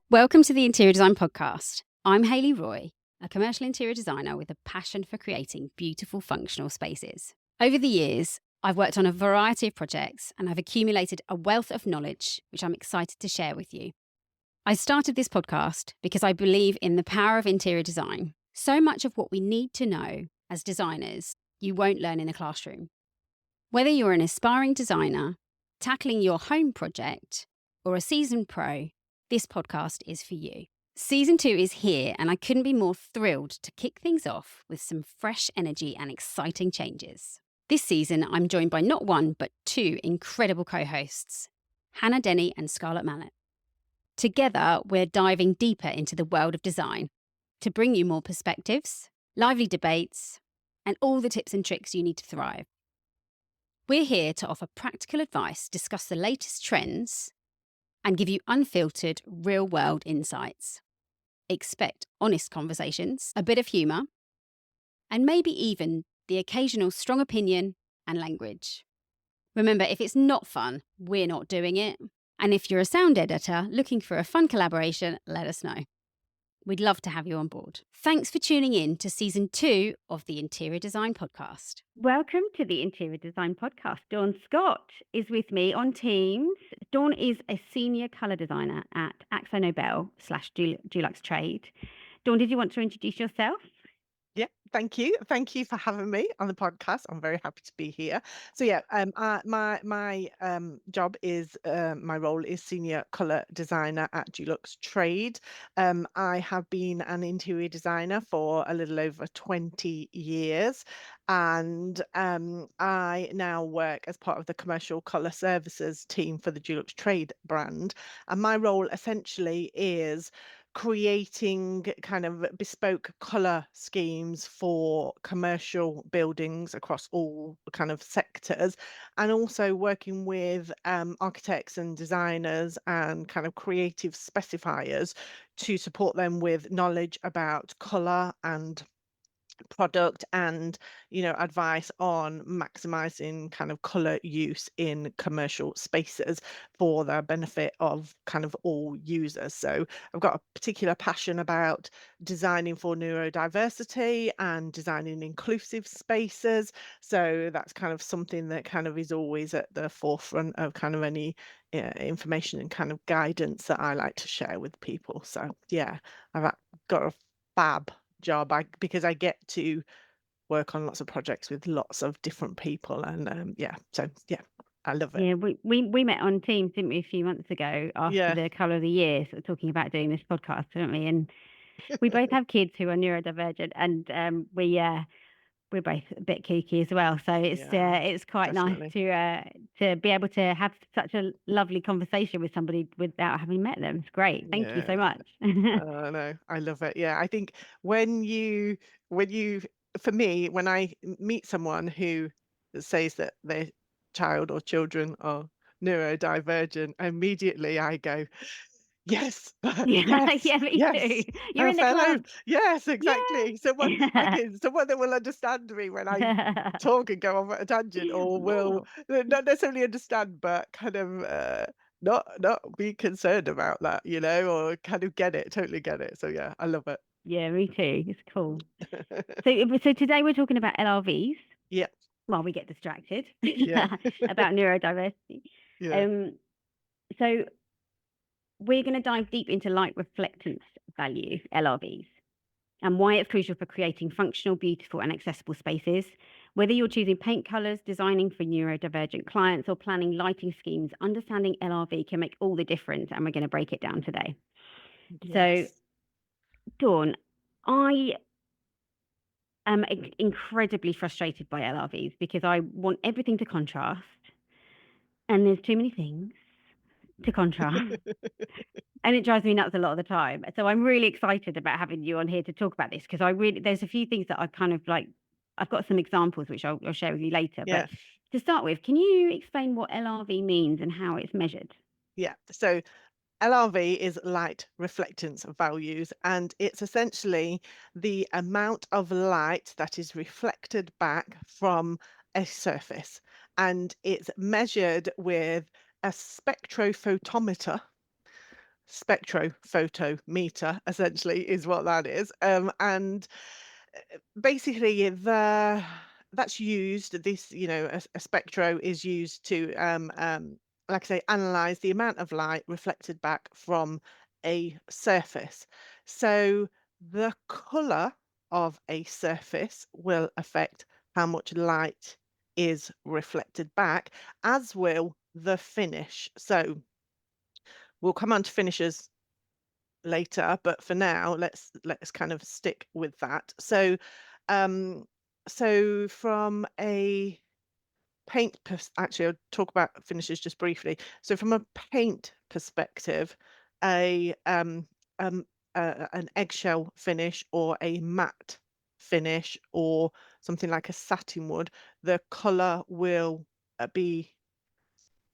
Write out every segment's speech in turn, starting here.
Welcome to the Interior Design Podcast. I'm Hayley Roy, a commercial interior designer with a passion for creating beautiful functional spaces. Over the years, I've worked on a variety of projects and I've accumulated a wealth of knowledge, which I'm excited to share with you. I started this podcast because I believe in the power of interior design. So much of what we need to know as designers, you won't learn in a classroom. Whether you're an aspiring designer, tackling your home project, or a seasoned pro, this podcast is for you. Season 2 is here, and I couldn't be more thrilled to kick things off with some fresh energy and exciting changes. This season, I'm joined by not one, but two incredible co-hosts, Hannah Denny and Scarlett Mallet. Together, we're diving deeper into the world of design to bring you more perspectives, lively debates, and all the tips and tricks you need to thrive. We're here to offer practical advice, discuss the latest trends, and give you unfiltered, real-world insights. Expect honest conversations, a bit of humour, and maybe even the occasional strong opinion and language. Remember, if it's not fun, we're not doing it. And if you're a sound editor looking for a fun collaboration, let us know. We'd love to have you on board. Thanks for tuning in to Season 2 of the Interior Design Podcast. Welcome to the Interior Design Podcast. Dawn Scott is with me on Teams. Dawn is a senior colour designer at Aksnobel / Dulux Trade. Dawn, did you want to introduce yourself? Yeah, thank you. Thank you for having me on the podcast. I'm very happy to be here. So yeah, my job is my role is senior color designer at Dulux Trade. I have been an interior designer for a little over 20 years, and I now work as part of the commercial color services team for the Dulux Trade brand. And my role essentially is creating kind of bespoke color schemes for commercial buildings across all kind of sectors, and also working with architects and designers and kind of creative specifiers to support them with knowledge about color and product, and advice on maximizing kind of color use in commercial spaces for the benefit of kind of all users. So I've got a particular passion about designing for neurodiversity and designing inclusive spaces, so that's kind of something that kind of is always at the forefront of kind of any information and kind of guidance that I like to share with people. So yeah, got a fab job because I get to work on lots of projects with lots of different people, and I love it. Yeah, we met on Teams, didn't we, a few months ago after Yeah. the Colour of the Year, sort of talking about doing this podcast, didn't we? And we both have kids who are neurodivergent, and we're both a bit kooky as well, so it's quite Definitely. nice to be able to have such a lovely conversation with somebody without having met them. It's great. Thank you so much. No, I love it. Yeah, I think when you for me, when I meet someone who says that their child or children are neurodivergent, immediately I go, yes, Yeah, yes, yeah, me too. yes. You're in the Fellow, club. yes, exactly. Someone Yeah. someone that will understand me when I talk and go off at a tangent, or will Oh, not necessarily understand, but kind of not be concerned about that, or kind of get it, totally get it. So yeah, I love it. yeah, me too. It's cool. So today we're talking about LRVs Yeah, while we get distracted yeah, about neurodiversity. yeah, Um, so we're going to dive deep into light reflectance value, LRVs, and why it's crucial for creating functional, beautiful, and accessible spaces. Whether you're choosing paint colours, designing for neurodivergent clients, or planning lighting schemes, understanding LRV can make all the difference, and we're going to break it down today. So, yes, Dawn, I am incredibly frustrated by LRVs because I want everything to contrast, and there's too many things to contrast. And it drives me nuts a lot of the time. So I'm really excited about having you on here to talk about this, because there's a few things that I kind of like. I've got some examples which I'll share with you later. yeah, But to start with, can you explain what LRV means and how it's measured? yeah. So LRV is light reflectance values, and it's essentially the amount of light that is reflected back from a surface, and it's measured with a spectrophotometer essentially is what that is. And basically that's used, this, a spectro is used to like I say, analyze the amount of light reflected back from a surface. So the color of a surface will affect how much light is reflected back, as will the finish. So we'll come on to finishes later, but for now, let's kind of stick with that. Um, so from a actually, I'll talk about finishes just briefly. So from a paint perspective, a an eggshell finish or a matte finish or something like a satin wood, the color will be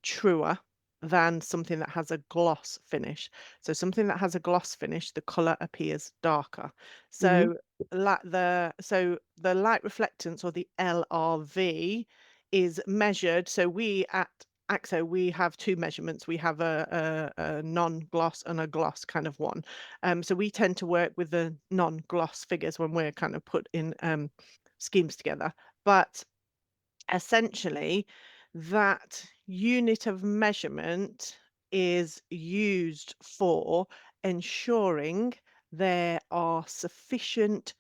truer than something that has a gloss finish. So something that has a gloss finish, the color appears darker. Mhm. So the light reflectance, or the LRV, is measured. So we at AXO, we have two measurements. We have a non-gloss and a gloss kind of one. So we tend to work with the non-gloss figures when we're kind of put in schemes together. But essentially, that unit of measurement is used for ensuring there are sufficient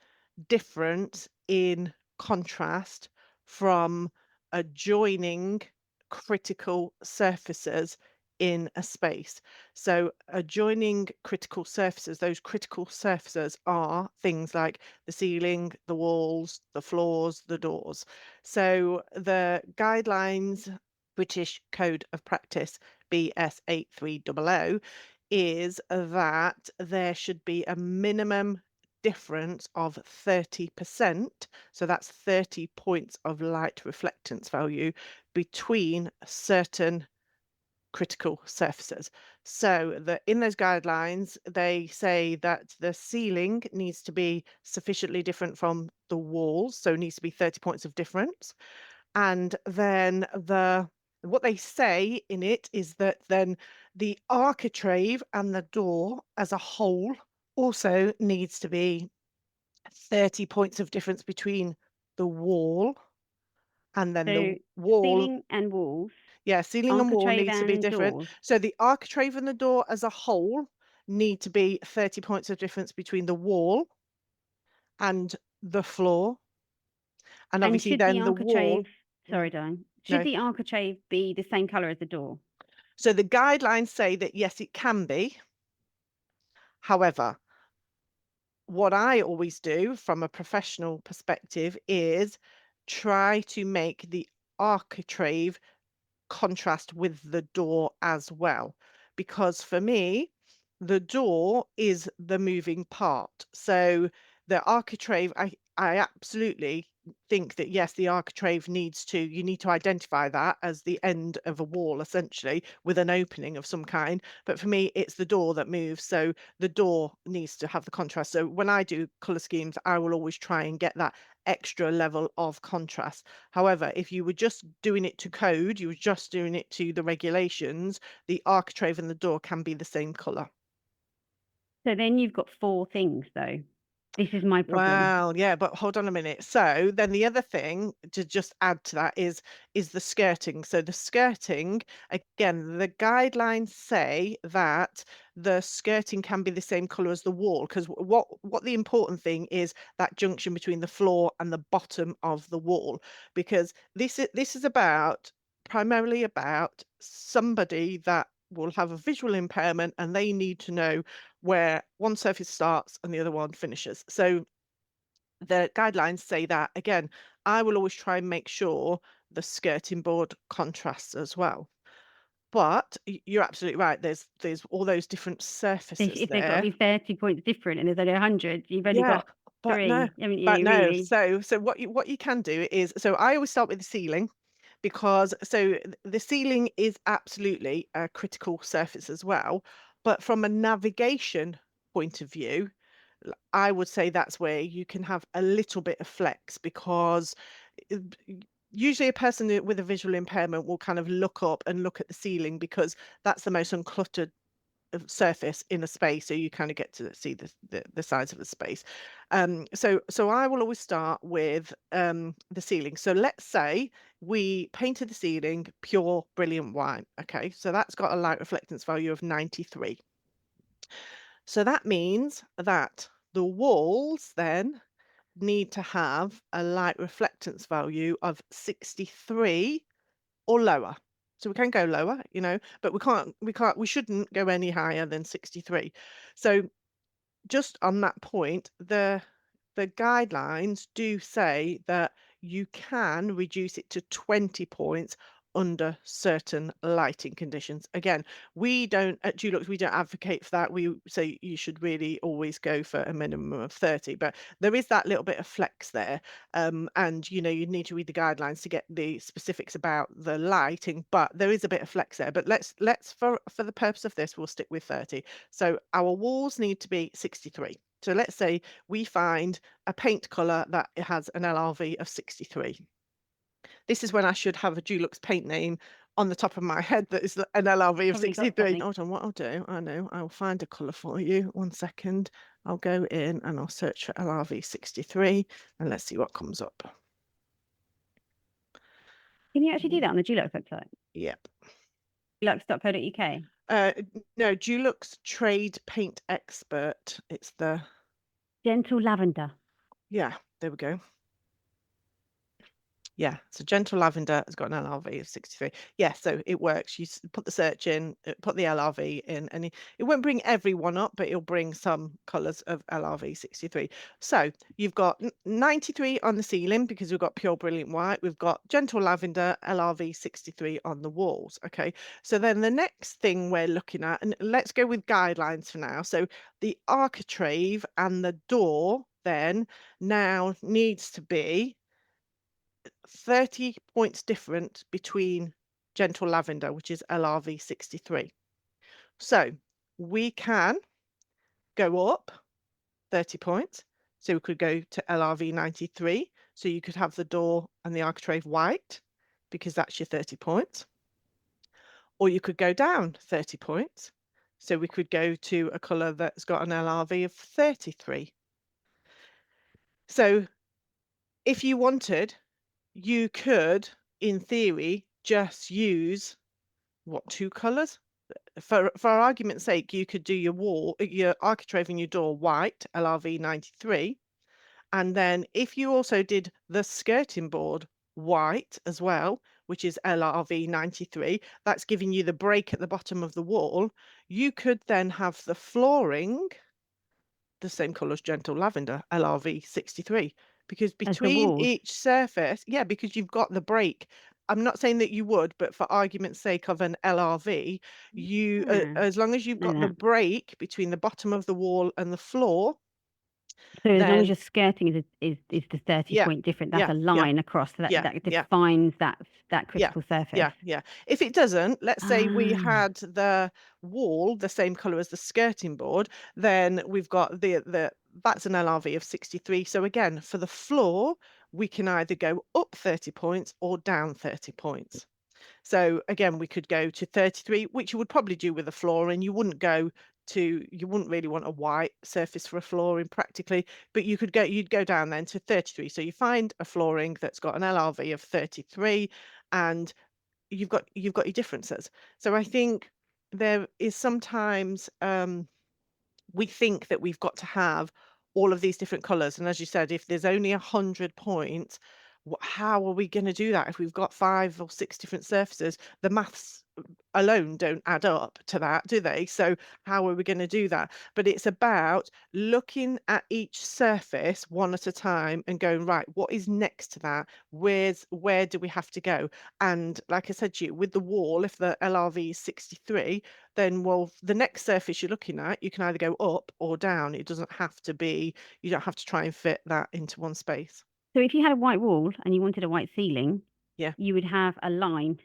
difference in contrast from adjoining critical surfaces in a space. So adjoining critical surfaces, those critical surfaces are things like the ceiling, the walls, the floors, the doors. So the guidelines, British Code of Practice BS 8300, is that there should be a minimum difference of 30%. So that's 30 points of light reflectance value between certain critical surfaces. So in those guidelines, they say that the ceiling needs to be sufficiently different from the walls, so it needs to be 30 points of difference. And then what they say in it is that then the architrave and the door as a whole also needs to be 30 points of difference between the wall, and then So the wall. ceiling and walls, Yeah, ceiling and wall architrave needs to be and different. doors. So the architrave and the door as a whole need to be 30 points of difference between the wall and the floor. And And obviously should the then the wall. architrave, sorry, Mm, Diane, should no. the architrave be the same color as the door? So the guidelines say that yes, it can be. However, what I always do from a professional perspective is try to make the architrave contrast with the door as well. Because for me, the door is the moving part. So the architrave, I absolutely think that yes, the architrave you need to identify that as the end of a wall, essentially, with an opening of some kind. But for me, it's the door that moves. So the door needs to have the contrast. So when I do color schemes, I will always try and get that extra level of contrast. However, if you were just doing it to code, you were just doing it to the regulations, the architrave and the door can be the same color. So then you've got four things, though. This is my problem. Well, yeah, but hold on a minute. So then the other thing to just add to that is the skirting. So the skirting, again, the guidelines say that the skirting can be the same color as the wall, because what the important thing is that junction between the floor and the bottom of the wall, because this is primarily about somebody that will have a visual impairment and they need to know where one surface starts and the other one finishes. So the guidelines say that. Again, I will always try and make sure the skirting board contrasts as well. But you're absolutely right. There's all those different surfaces If they've got to there. be 30 points different and there's only 100, you've only Yeah, got but no, three, haven't but you, no. really? So what you can do is, so I always start with the ceiling, because the ceiling is absolutely a critical surface as well. But from a navigation point of view, I would say that's where you can have a little bit of flex, because usually a person with a visual impairment will kind of look up and look at the ceiling because that's the most uncluttered surface in a space, so you kind of get to see the size of the space. So I will always start with the ceiling. So let's say we painted the ceiling pure brilliant white. Okay, so that's got a light reflectance value of 93. So that means that the walls then need to have a light reflectance value of 63 or lower. So we can go lower, but we shouldn't go any higher than 63. So just on that point, the guidelines do say that you can reduce it to 20 points under certain lighting conditions. Again, we don't at Dulux, we don't advocate for that. We say you should really always go for a minimum of 30, but there is that little bit of flex there. And you need to read the guidelines to get the specifics about the lighting, but there is a bit of flex there. But let's for the purpose of this, we'll stick with 30. So our walls need to be 63. So let's say we find a paint color that has an LRV of 63. This is when I should have a Dulux paint name on the top of my head that is an LRV of Probably got 63. something. Hold on, what I'll do, I'll find a color for you. 1 second. I'll go in and I'll search for LRV 63 and let's see what comes up. Can you actually do that on the Dulux website? Yep. Dulux.co.uk. No, Dulux Trade Paint Expert. It's the Gentle lavender. yeah, there we go. Yeah, so Gentle Lavender has got an LRV of 63. Yeah, so it works. You put the search in, put the LRV in, and it won't bring everyone up, but it'll bring some colours of LRV 63. So you've got 93 on the ceiling because we've got pure brilliant white. We've got Gentle Lavender, LRV 63 on the walls. Okay, so then the next thing we're looking at, and let's go with guidelines for now. So the architrave and the door then now needs to be 30 points different between Gentle Lavender, which is LRV 63. So we can go up 30 points. So we could go to LRV 93. So you could have the door and the architrave white because that's your 30 points. Or you could go down 30 points. So we could go to a colour that's got an LRV of 33. So if you wanted, you could, in theory, just use two colours? For argument's sake, you could do your architrave and your door white, LRV 93, and then if you also did the skirting board white as well, which is LRV 93, that's giving you the break at the bottom of the wall. You could then have the flooring the same colour as Gentle Lavender, LRV 63, because As the between walls. each surface, yeah, because you've got the break. I'm not saying that you would, but for argument's sake of an LRV, you as long as you've Know got the that. break between the bottom of the wall and the floor, So as long as then your skirting is the 30 yeah, point different, that's yeah, a yeah, line across so that yeah, that yeah. defines that Yeah, critical surface. yeah. If it doesn't, let's say we Ah. had the wall the same colour as the skirting board, then we've got the that's an LRV of 63. So again, for the floor, we can either go up 30 points or down 30 points. So again, we could go to 33, which you would probably do with a flooring. You wouldn't really want a white surface for a flooring practically, but you'd go down then to 33. So you find a flooring that's got an LRV of 33 and you've got your differences. So I think there is sometimes we think that we've got to have all of these different colors. And as you said, if there's only 100 points, how are we going to do that? If we've got 5 or 6 different surfaces, the maths alone don't add up to that, do they? So how are we going to do that? But it's about looking at each surface one at a time and going, right, what is next to that? Where do we have to go? And like I said to you, with the wall, if the LRV is 63, then the next surface you're looking at, you can either go up or down. It doesn't have to be, you don't have to try and fit that into one space. So if you had a white wall and you wanted a white ceiling, Yeah. you would have a line,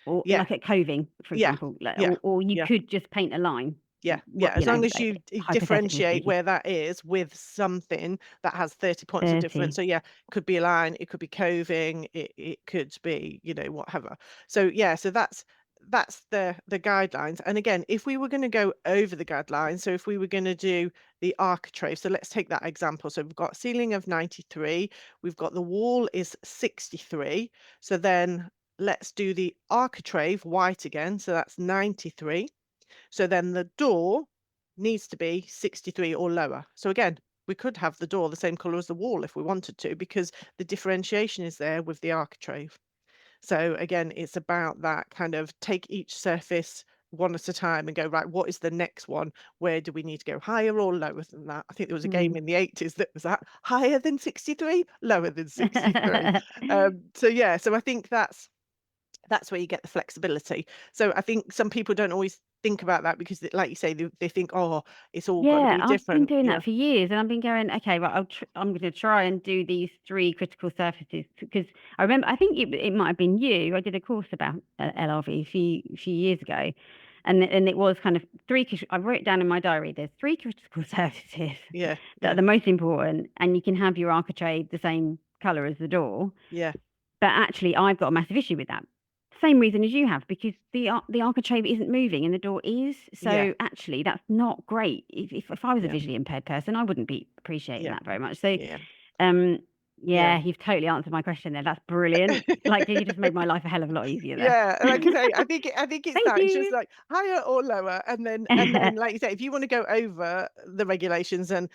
or Yeah. like at coving, for Yeah. example, Yeah. or you Yeah. could just paint a line. Yeah, what, as long as you hypothetically differentiate speaking, where that is with something that has 30 points of difference. 30. So yeah, it could be a line, it could be coving, it could be, whatever. So yeah, so that's the guidelines. And again, if we were going to go over the guidelines, so if we were going to do the architrave, so let's take that example. So we've got a ceiling of 93, we've got the wall is 63. So then let's do the architrave white again. So that's 93. So then the door needs to be 63 or lower. So again, we could have the door the same color as the wall if we wanted to, because the differentiation is there with the architrave. So again, it's about that kind of take each surface one at a time and go, right, what is the next one? Where do we need to go, higher or lower than that? I think there was a game in the 80s that was that higher than 63, lower than 63. So yeah, so I think that's where you get the flexibility. So I think some people don't always think about that because, like you say, they think, oh, it's all got to Yeah, be I've been different. doing Yeah, that for years, and I've been going, okay, right, I'm going to try and do these 3 critical surfaces, because I remember, I think it might have been you. I did a course about LRV a few years ago, and it was kind of I wrote it down in my diary. There's 3 critical surfaces yeah, that are yeah, the most important, and you can have your architrave the same color as the door. yeah, But actually, I've got a massive issue with that. Same reason as you have, because the architrave isn't moving and the door is. yeah, So actually, that's not great. If I was a yeah, visually impaired person, I wouldn't be appreciating yeah, that very much. So, yeah, um, yeah. yeah, you've totally answered my question there. That's brilliant. Like, you just made my life a hell of a lot easier there. Yeah, like I say, I think it's Thank that. It's just you. like higher or lower, and then like you say, if you want to go over the regulations, and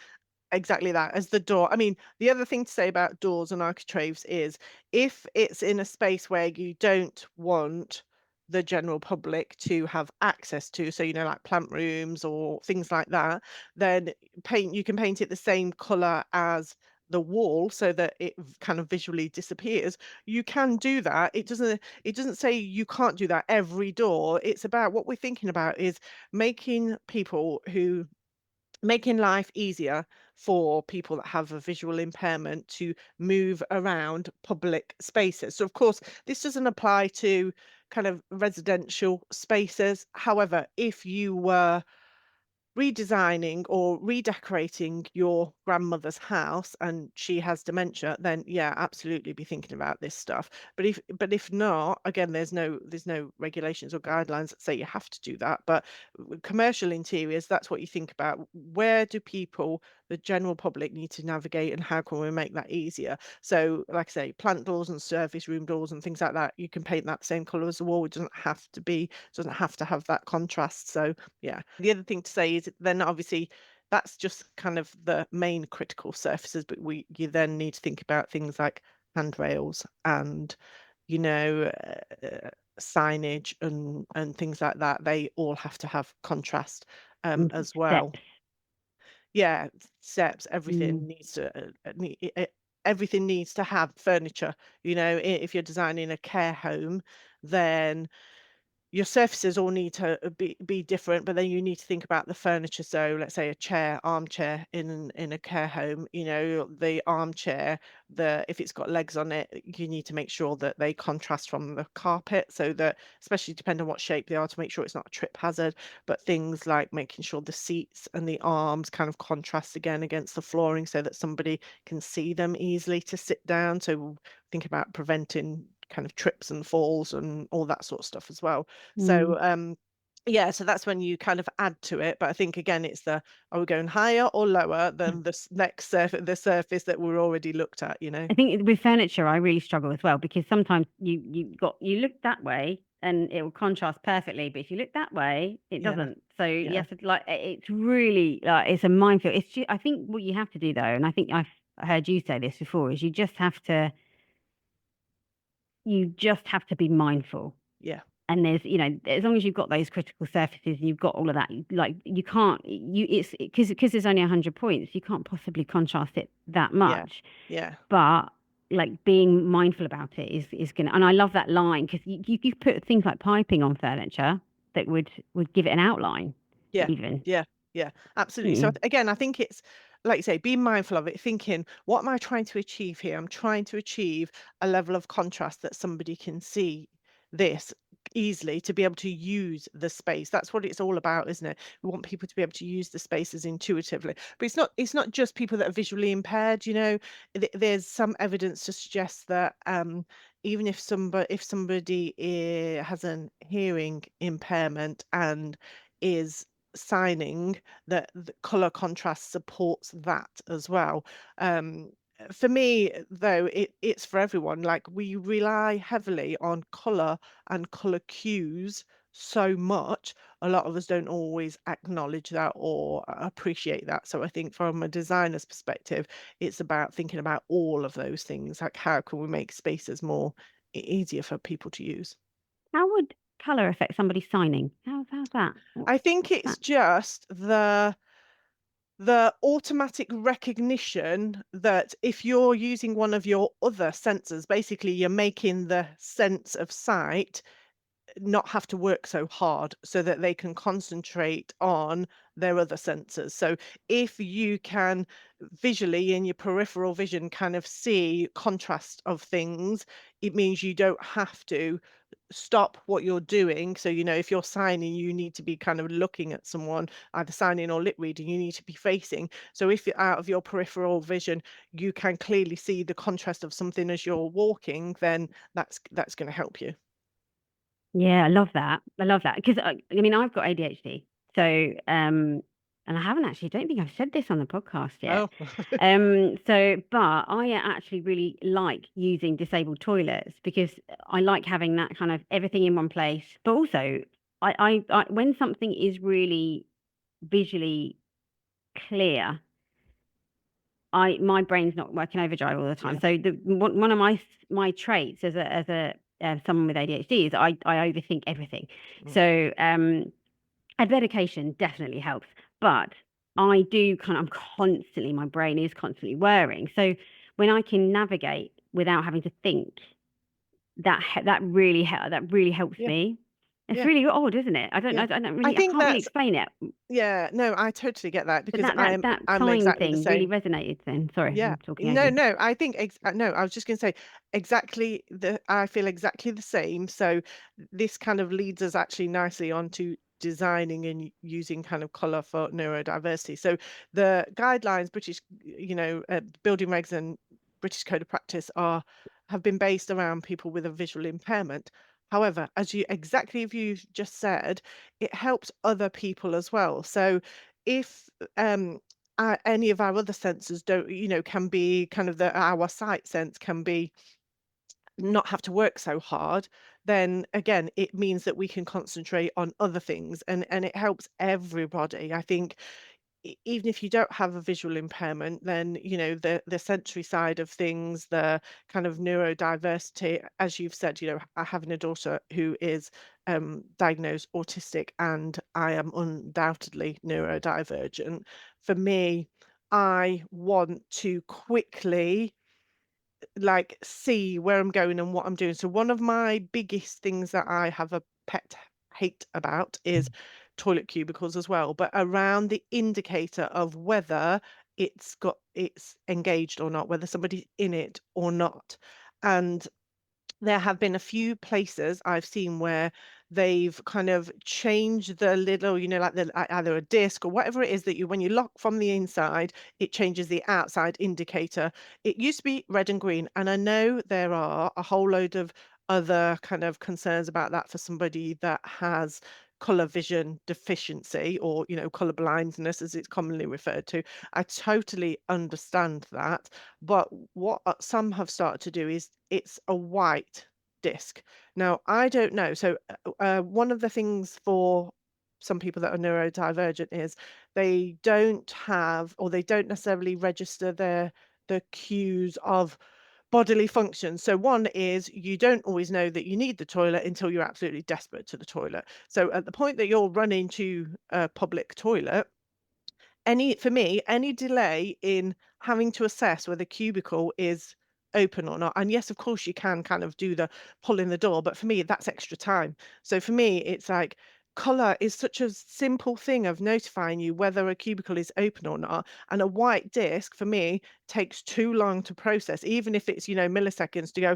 exactly that as the door. I mean, the other thing to say about doors and architraves is if it's in a space where you don't want the general public to have access to, so like plant rooms or things like that, then you can paint it the same color as the wall so that it kind of visually disappears. You can do that. It doesn't say you can't do that every door. It's about what we're thinking about is making life easier for people that have a visual impairment to move around public spaces. So, of course, this doesn't apply to kind of residential spaces. However, if you were redesigning or redecorating your grandmother's house and she has dementia, then yeah, absolutely be thinking about this stuff. But if not, again, there's no regulations or guidelines that say you have to do that. But with commercial interiors, that's what you think about. Where do people, the general public, need to navigate, and how can we make that easier? So like I say, plant doors and service room doors and things like that, you can paint that same color as the wall. It doesn't have to have that contrast. So yeah. The other thing to say is then obviously that's just kind of the main critical surfaces, but you then need to think about things like handrails and you know uh, signage and things like that. They all have to have contrast as well. Steps. Yeah, steps, Mm. everything needs to have furniture. If you're designing a care home, then your surfaces all need to be different, but then you need to think about the furniture. So let's say a armchair in a care home, the armchair, if it's got legs on it, you need to make sure that they contrast from the carpet, so that, especially depending on what shape they are, to make sure it's not a trip hazard. But things like making sure the seats and the arms kind of contrast again against the flooring so that somebody can see them easily to sit down. So think about preventing kind of trips and falls and all that sort of stuff as well. Mm. So yeah, so that's when you kind of add to it. But I think again, are we going higher or lower than the surface that we're already looked at? I think with furniture, I really struggle as well, because sometimes you look that way and it will contrast perfectly, but if you look that way, it Yeah, doesn't. So you yeah, have to, like, it's really, like, it's a minefield. I think what you have to do though, and I think I've heard you say this before, is you just have to be mindful. yeah, And there's, as long as you've got those critical surfaces and you've got all of that, like, you can't, it's because there's only 100 points, you can't possibly contrast it that yeah, much. yeah, But like, being mindful about it is gonna, and I love that line, because you put things like piping on furniture that would give it an outline yeah, even. yeah, yeah, absolutely. So Mm. again, I think it's like you say, being mindful of it, thinking, what am I trying to achieve here? I'm trying to achieve a level of contrast that somebody can see this easily to be able to use the space. That's what it's all about, isn't it? We want people to be able to use the spaces intuitively. But it's not just people that are visually impaired, there's some evidence to suggest that even if somebody has an hearing impairment and is signing, that the color contrast supports that as well. For me, though, it's for everyone. Like, we rely heavily on color and color cues so much. A lot of us don't always acknowledge that or appreciate that. So I think from a designer's perspective, it's about thinking about all of those things. Like, how can we make spaces more easier for people to use? How would colour affect somebody signing? How's that? I think What's it's that? just the automatic recognition that if you're using one of your other sensors, basically you're making the sense of sight not have to work so hard so that they can concentrate on their other sensors. So if you can visually in your peripheral vision kind of see contrast of things, it means you don't have to stop what you're doing. So, if you're signing, you need to be kind of looking at someone, either signing or lip reading, you need to be facing. So if you're out of your peripheral vision, you can clearly see the contrast of something as you're walking, then that's going to help you. Yeah, I love that. I love that because I mean, I've got ADHD, so and I haven't actually. Don't think I've said this on the podcast yet. Oh, But I actually really like using disabled toilets because I like having that kind of everything in one place. But also, I when something is really visually clear, my brain's not working overdrive all the time. yeah. So one of my traits as a someone with ADHD is I overthink everything. Mm. So medication definitely helps, but I'm constantly, my brain is constantly whirring. So when I can navigate without having to think, that really helps Yeah. me. It's Yeah. really odd, isn't it? Yeah. I I think can't really that's explain it. yeah, no, I totally get that But because that I'm time exactly the thing really same. resonated then. Sorry, Yeah. I'm talking over No, you. no, I think no, I was just going to say I feel exactly the same. So this kind of leads us actually nicely onto designing and using kind of color for neurodiversity. So the guidelines, British, building regs and British Code of Practice have been based around people with a visual impairment. However, as you just said, it helps other people as well. So if any of our other senses don't, can be kind of our sight sense can be not have to work so hard, then again, it means that we can concentrate on other things, and it helps everybody. I think even if you don't have a visual impairment, then the sensory side of things, the kind of neurodiversity, as you've said, I have a daughter who is diagnosed autistic, and I am undoubtedly neurodivergent. For me, I want to quickly like see where I'm going and what I'm doing. So one of my biggest things that I have a pet hate about is toilet cubicles as well, but around the indicator of whether it's engaged or not, whether somebody's in it or not. And there have been a few places I've seen where they've kind of changed the little, like either a disc or whatever it is that when you lock from the inside, it changes the outside indicator. It used to be red and green, and I know there are a whole load of other kind of concerns about that for somebody that has color vision deficiency, or color blindness as it's commonly referred to. I totally understand that, but what some have started to do is it's a white disc. Now, I don't know. So, one of the things for some people that are neurodivergent is they don't have, or they don't necessarily register the cues of bodily functions. So one is you don't always know that you need the toilet until you're absolutely desperate to the toilet. So at the point that you're running to a public toilet, any delay in having to assess whether cubicle is open or not, and yes, of course you can kind of do the pull in the door, but for me that's extra time. So for me it's like color is such a simple thing of notifying you whether a cubicle is open or not, and a white disc for me takes too long to process, even if it's milliseconds to go,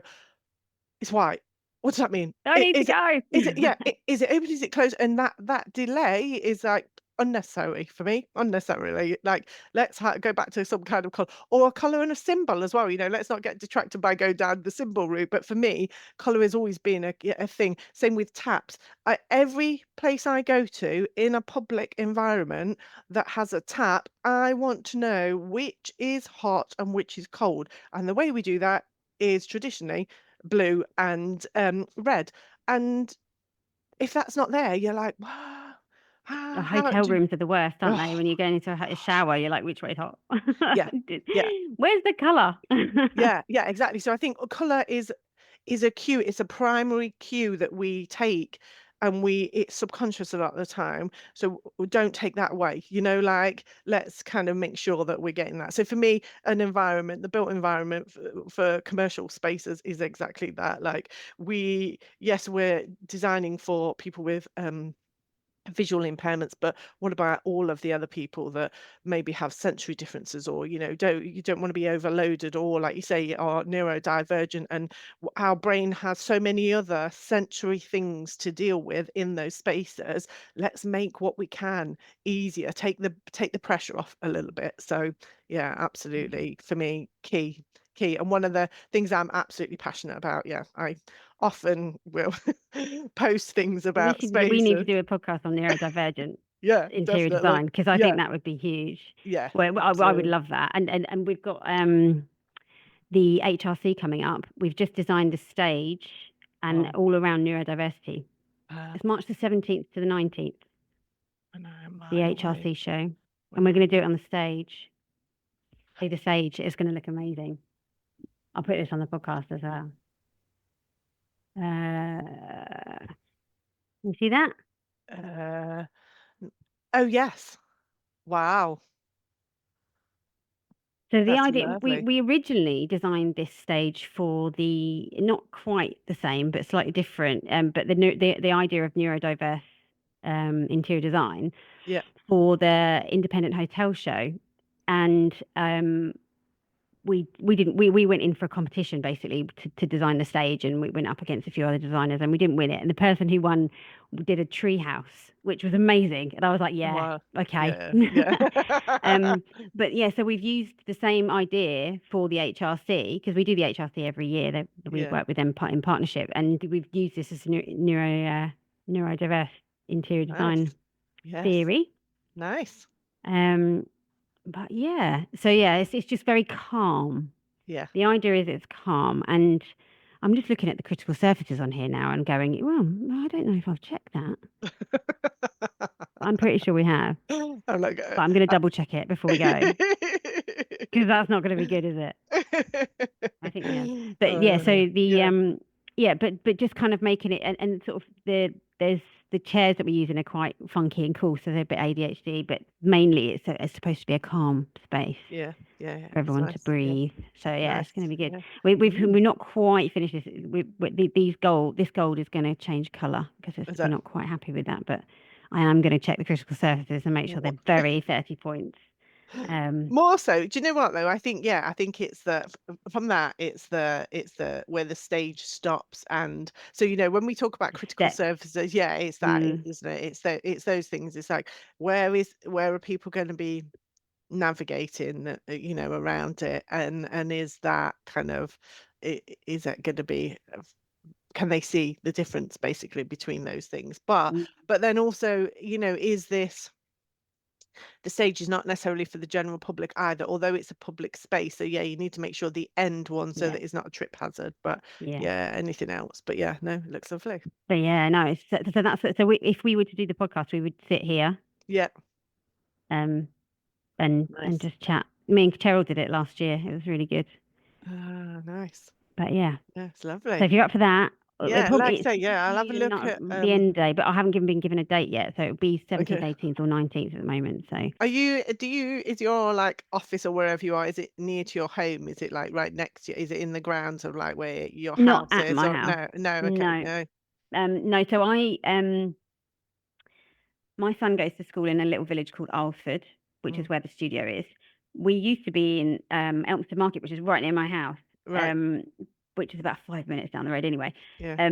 it's white. What does that mean? I need to go. Is it yeah? Is it open? Is it closed? And that delay is like unnecessary for me. Unnecessarily, like let's go back to some kind of color or a color and a symbol as well. You know, let's not get distracted by going down the symbol route. But for me, color has always been a thing. Same with taps. Every place I go to in a public environment that has a tap, I want to know which is hot and which is cold. And the way we do that is traditionally blue and red. And if that's not there, you're like, wow, The how hotel do rooms are the worst, aren't they? oh When you're going into a gosh. shower, you're like, which way is hot? Yeah, yeah, Where's the colour? yeah, exactly. So I think color is a cue. It's a primary cue that we take, and it's subconscious a lot of the time. So don't take that away. You know, like let's kind of make sure that we're getting that. So for me, an environment, the built environment for commercial spaces is exactly that. Like yes, we're designing for people with visual impairments, but what about all of the other people that maybe have sensory differences, or you don't want to be overloaded, or like you say are neurodivergent, and our brain has so many other sensory things to deal with in those spaces. Let's make what we can easier, take the pressure off a little bit. So yeah, absolutely, for me, key, and one of the things I'm absolutely passionate about. Yeah, I often will post things about We need to spaces. do a podcast on neurodivergent Yeah, interior definitely. design, because I Yeah, think that would be huge. yeah, Well, I would absolutely. love that. And we've got the HRC coming up. We've just designed a stage and Wow. all around neurodiversity. Uh, It's March the 17th to the 19th, I know, the right away. HRC show. And When we're I going to do it on the stage. See the stage. It's going to look amazing. I'll put this on the podcast as well. You see that? uh, oh yes. Wow. So the That's idea, lovely. we originally designed this stage for not quite the same, but slightly different. But the idea of neurodiverse interior design Yeah. for the independent hotel show, and we went in for a competition basically to design the stage, and we went up against a few other designers, and we didn't win it. And the person who won did a tree house, which was amazing. And I was like, yeah, Wow. okay. Yeah. Yeah. But yeah, so we've used the same idea for the HRC, because we do the HRC every year. We Yeah. work with them in partnership, and we've used this as a neurodiverse interior design Nice. Yes. theory. Nice. But yeah, so yeah, it's just very calm. Yeah. The idea is it's calm, and I'm just looking at the critical surfaces on here now and going, well, I don't know if I've checked that. I'm pretty sure we have, I'm like, but I'm going to double check it before we go, because that's not going to be good, is it? I think we have. But yeah, so yeah. but just kind of making it, and sort of there's the chairs that we're using are quite funky and cool, so they're a bit ADHD, but mainly it's supposed to be a calm space Yeah. Yeah. for It's everyone to nice. Yeah. breathe. So yeah, Nice. it's going to be good. Yeah. We're not quite finished this. This gold is going to change colour, because Is we're that not quite happy with that. But I am going to check the critical surfaces and make sure they're very 30 points. more so? Do you know what though? I think it's from that it's the where the stage stops, and so when we talk about critical Depth. surfaces, yeah, it's that, isn't it? It's those things. It's like where are people going to be navigating, around it, and is that kind of is that going to be can they see the difference basically between those things? But Mm, then also, is this the stage is not necessarily for the general public either, although it's a public space. So yeah, you need to make sure the end one so yeah, that it's not a trip hazard. But yeah. yeah, anything else. But yeah, no, it looks lovely. But yeah, no. If we were to do the podcast, we would sit here, Yeah, and nice. just chat. Me and Cheryl did it last year. It was really good. Ah, nice. But yeah. Yeah, it's So lovely. if you're up for that, Yeah, like I probably say, it's yeah, I'll have a probably look not at the end day, but I haven't been given a date yet, so it'll be 17th, okay. 18th, or 19th at the moment. So Is your like office or wherever you are, is it near to your home? Is it like right next to you? Is it in the grounds of like where your not house at is? my Or house. no, okay, No, no. no. So my son goes to school in a little village called Alford, which is Mm, where the studio is. We used to be in Elmsted Market, which is right near my house. right. which is about 5 minutes down the road anyway. Yeah.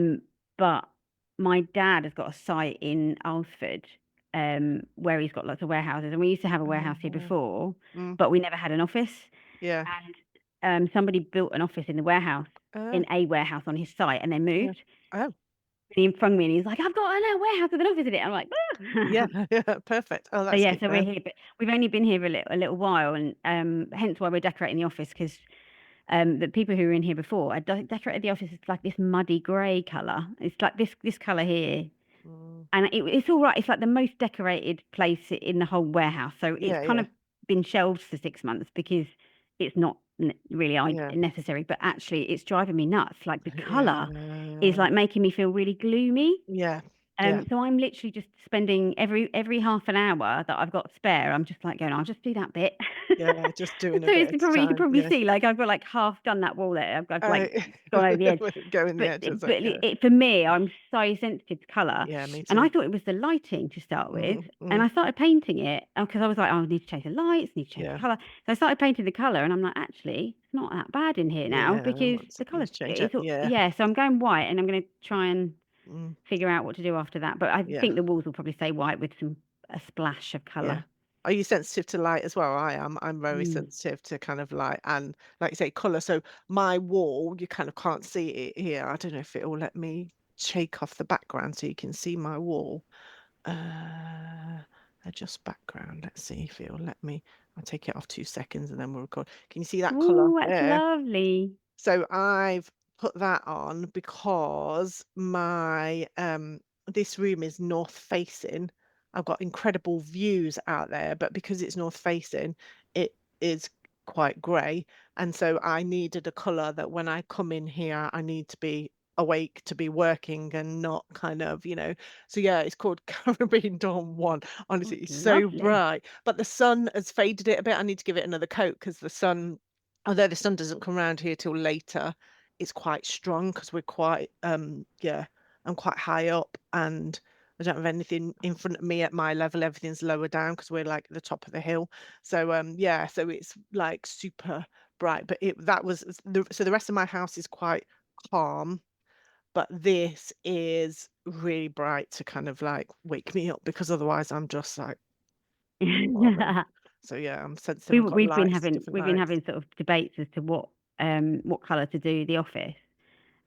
But my dad has got a site in Alsford, where he's got lots of warehouses, and we used to have a warehouse here Oh, before, mm, but we never had an office. yeah. And somebody built an office in the warehouse, in a warehouse on his site, and then yeah. moved. Oh, He phoned me and he's like, "I've got a warehouse with an office in it." I'm like, yeah. Yeah. Perfect. Oh, So that's yeah, good so we're then. here, but we've only been here a little while, and hence why we're decorating the office, because the people who were in here before had decorated the office. It's like this muddy grey colour. It's like this colour here, Mm, and it's all right. It's like the most decorated place in the whole warehouse. So it's yeah. kind Yeah. of been shelved for 6 months because it's not really Yeah. necessary. But actually, it's driving me nuts. Like the colour is Yeah. like making me feel really gloomy. Yeah. Yeah. So I'm literally just spending every half an hour that I've got spare, I'm just like going, I'll just do that bit. Yeah. Just doing a So bit it's at a probably, you can time. probably Yeah. see, like I've got like half done that wall there. I've Uh, like gone over the edge. go in the But edges. Yeah. for me, I'm so sensitive to colour, Yeah. Me and I too. thought it was the lighting to start with, and Mm. I started painting it because I was like, oh, I need to change the lights, need to change Yeah. the colour. So I started painting the colour, and I'm like, actually, it's not that bad in here now Yeah. because the You colour's need to change it. Yeah. yeah. So I'm going white, and I'm going to try and Mm, figure out what to do after that. But I yeah. think the walls will probably stay white with a splash of Yeah. colour. Are you sensitive to light as well? I am. I'm very Mm. sensitive to kind of light and, like you say, color. So my wall, you kind of can't see it here. I don't know if it will let me shake off the background so you can see my wall. Adjust background. Let's see if it will let me. I'll take it off 2 seconds and then we'll record. Can you see that color Ooh, that's there? lovely. So I've put that on because my this room is north facing. I've got incredible views out there, but because it's north facing, it is quite grey. And so I needed a colour that when I come in here, I need to be awake to be working and not kind of, So yeah, it's called Caribbean Dawn 1. Oh, Honestly, it's so lovely. bright. But the sun has faded it a bit. I need to give it another coat because the sun, although the sun doesn't come around here till later, it's quite strong because we're quite yeah, I'm quite high up and I don't have anything in front of me at my level. Everything's lower down because we're like at the top of the hill. So yeah, so it's like super bright. But so the rest of my house is quite calm, but this is really bright to kind of like wake me up because otherwise I'm just like boring. So yeah, I'm sensitive. I've got We've been lights, having different lights. sort of debates as to what colour to do the office,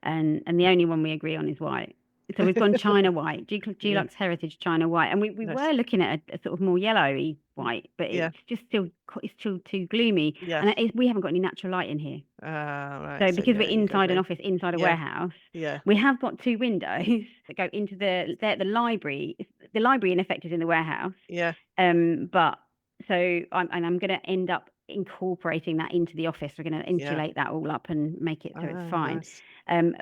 and the only one we agree on is white. So we've gone China white, Yeah. Dulux Heritage China white, and we Nice. were looking at a sort of more yellowy white, but Yeah. it's just still too gloomy, Yeah. and we haven't got any natural light in here. Right. So So because we're yeah, you inside an gotta. office, inside a Yeah. warehouse, Yeah. we have got 2 windows that go into the library. The library in effect is in the warehouse. Yeah. But so I'm going to end up incorporating that into the office. We're going to Yeah. insulate that all up and make it so it's fine. Nice.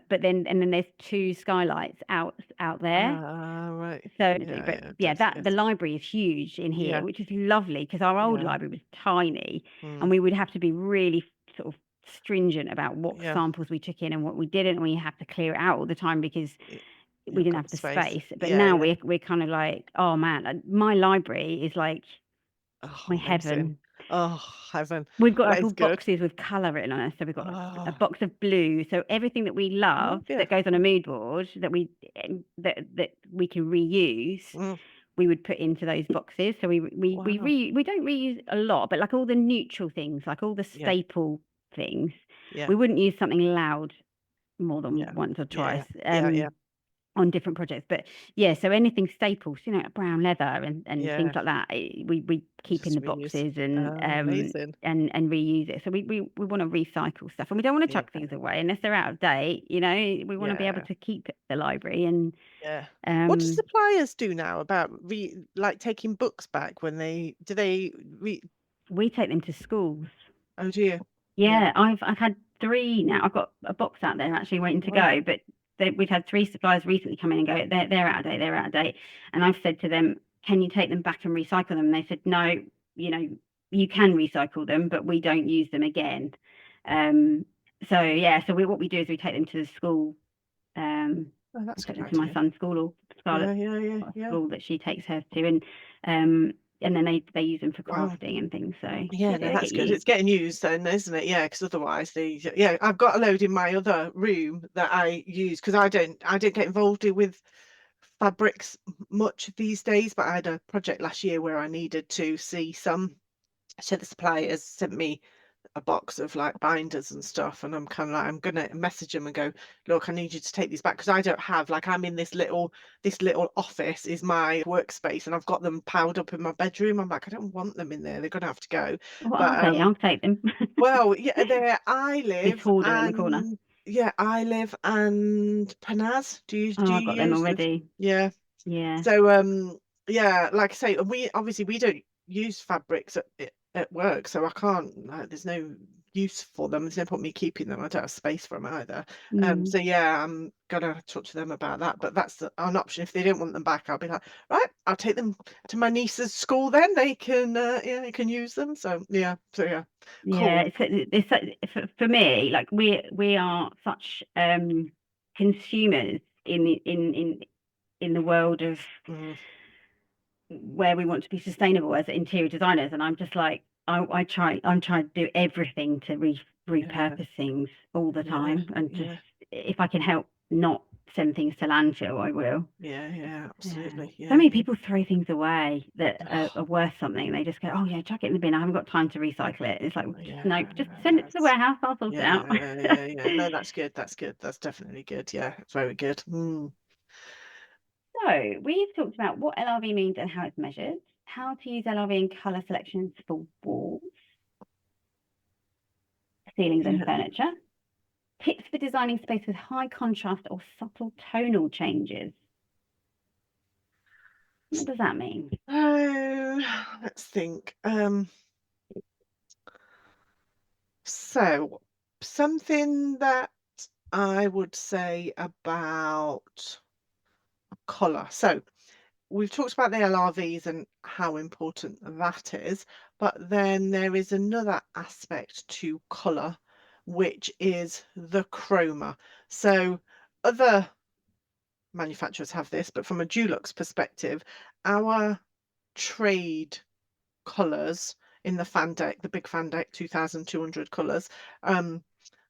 But then there's 2 skylights out there. Right. So, Yeah. but Yeah. yeah, Yes. the library is huge in here, Yeah. which is lovely because our old Yeah. library was tiny, Mm. and we would have to be really sort of stringent about what Yeah. samples we took in and what we didn't, and we have to clear it out all the time because You we haven't didn't got have the the space. space. But Yeah. now Yeah. we're kind of like, oh man, my library is like Oh, my amazing. heaven. Oh, heaven. We've got That like is all good. boxes with colour written on it. So we've got a Oh, box of blue. So everything that we love yeah. that goes on a mood board that we can reuse, Mm. we would put into those boxes. So we Wow. we don't reuse a lot, but like all the neutral things, like all the Yeah. staple things, Yeah. we wouldn't use something loud more than Yeah. once or Yeah. twice. Yeah. On different projects. But yeah, so anything staples, brown leather and things Yeah. like that, we keep in Just the reuse. boxes Oh, amazing. and reuse it. So we want to recycle stuff, and we don't want to Yeah. chuck things away unless they're out of date. We want to be able Yeah. to keep the library and Yeah. What do um suppliers do now about like taking books back when do they we take them to schools. oh do you? Yeah. Yeah, I've had 3 now. I've got a box out there actually waiting to Wow. go, but we've had 3 suppliers recently come in and go, they're out of date, they're out of date. And I've said to them, can you take them back and recycle them? And they said, no, you can recycle them, but we don't use them again. So yeah, so what we do is we take them to the school. Oh, I that's a took good them to my idea. son's school, or Yeah, Scarlett's yeah, yeah, got a yeah. school that she takes hers to, and and then they use them for Wow. crafting and things. So Yeah, no, they that's get good. used. It's getting used then, isn't it? Yeah, because otherwise yeah, I've got a load in my other room that I use because I don't get involved with fabrics much these days, but I had a project last year where I needed to see some. So the suppliers sent me a box of like binders and stuff, and I'm kind of like, I'm gonna message them and go, look, I need you to take these back because I don't have, like, I'm in this little office is my workspace, and I've got them piled up in my bedroom. I'm like, I don't want them in there, they're gonna have to go. What But are they? I'll take them. well, yeah, they're This hoarder in the corner. Live and Panaz. Do Oh, I've you got them use this? already. Yeah. Yeah. So yeah, like I say, we obviously we don't use fabrics at work, so I can't, like, there's no use for them. There's no point me keeping them. I don't have space for them either. Mm. So yeah, I'm gonna talk to them about that. But that's an option. If they don't want them back, I'll be like, right, I'll take them to my niece's school. Then they can they can use them. So yeah, Yeah, cool. for me, like we are such consumers in the world of Mm, where we want to be sustainable as interior designers, and I'm just like I'm trying to do everything to yeah, repurpose things all the yeah, time, and just yeah. if I can help not send things to landfill, I will. Yeah, Yeah. absolutely. So Yeah, many yeah. people throw things away that are worth something. They just go, oh yeah, chuck it in the bin. I haven't got time to recycle it. It's like, nope, just send it to the Yes. warehouse. I'll sort it out. Yeah. No, that's good. That's good. That's definitely good. Yeah, it's very good. So we've talked about what LRV means and how it's measured, how to use LRV in colour selections for walls, ceilings and Yeah. furniture, tips for designing space with high contrast or subtle tonal changes. What does that mean? Oh, let's think. So something that I would say about colour. So we've talked about the LRVs and how important that is, but then there is another aspect to colour, which is the chroma. So other manufacturers have this, but from a Dulux perspective, our trade colours in the fan deck, the big fan deck, 2,200 colours,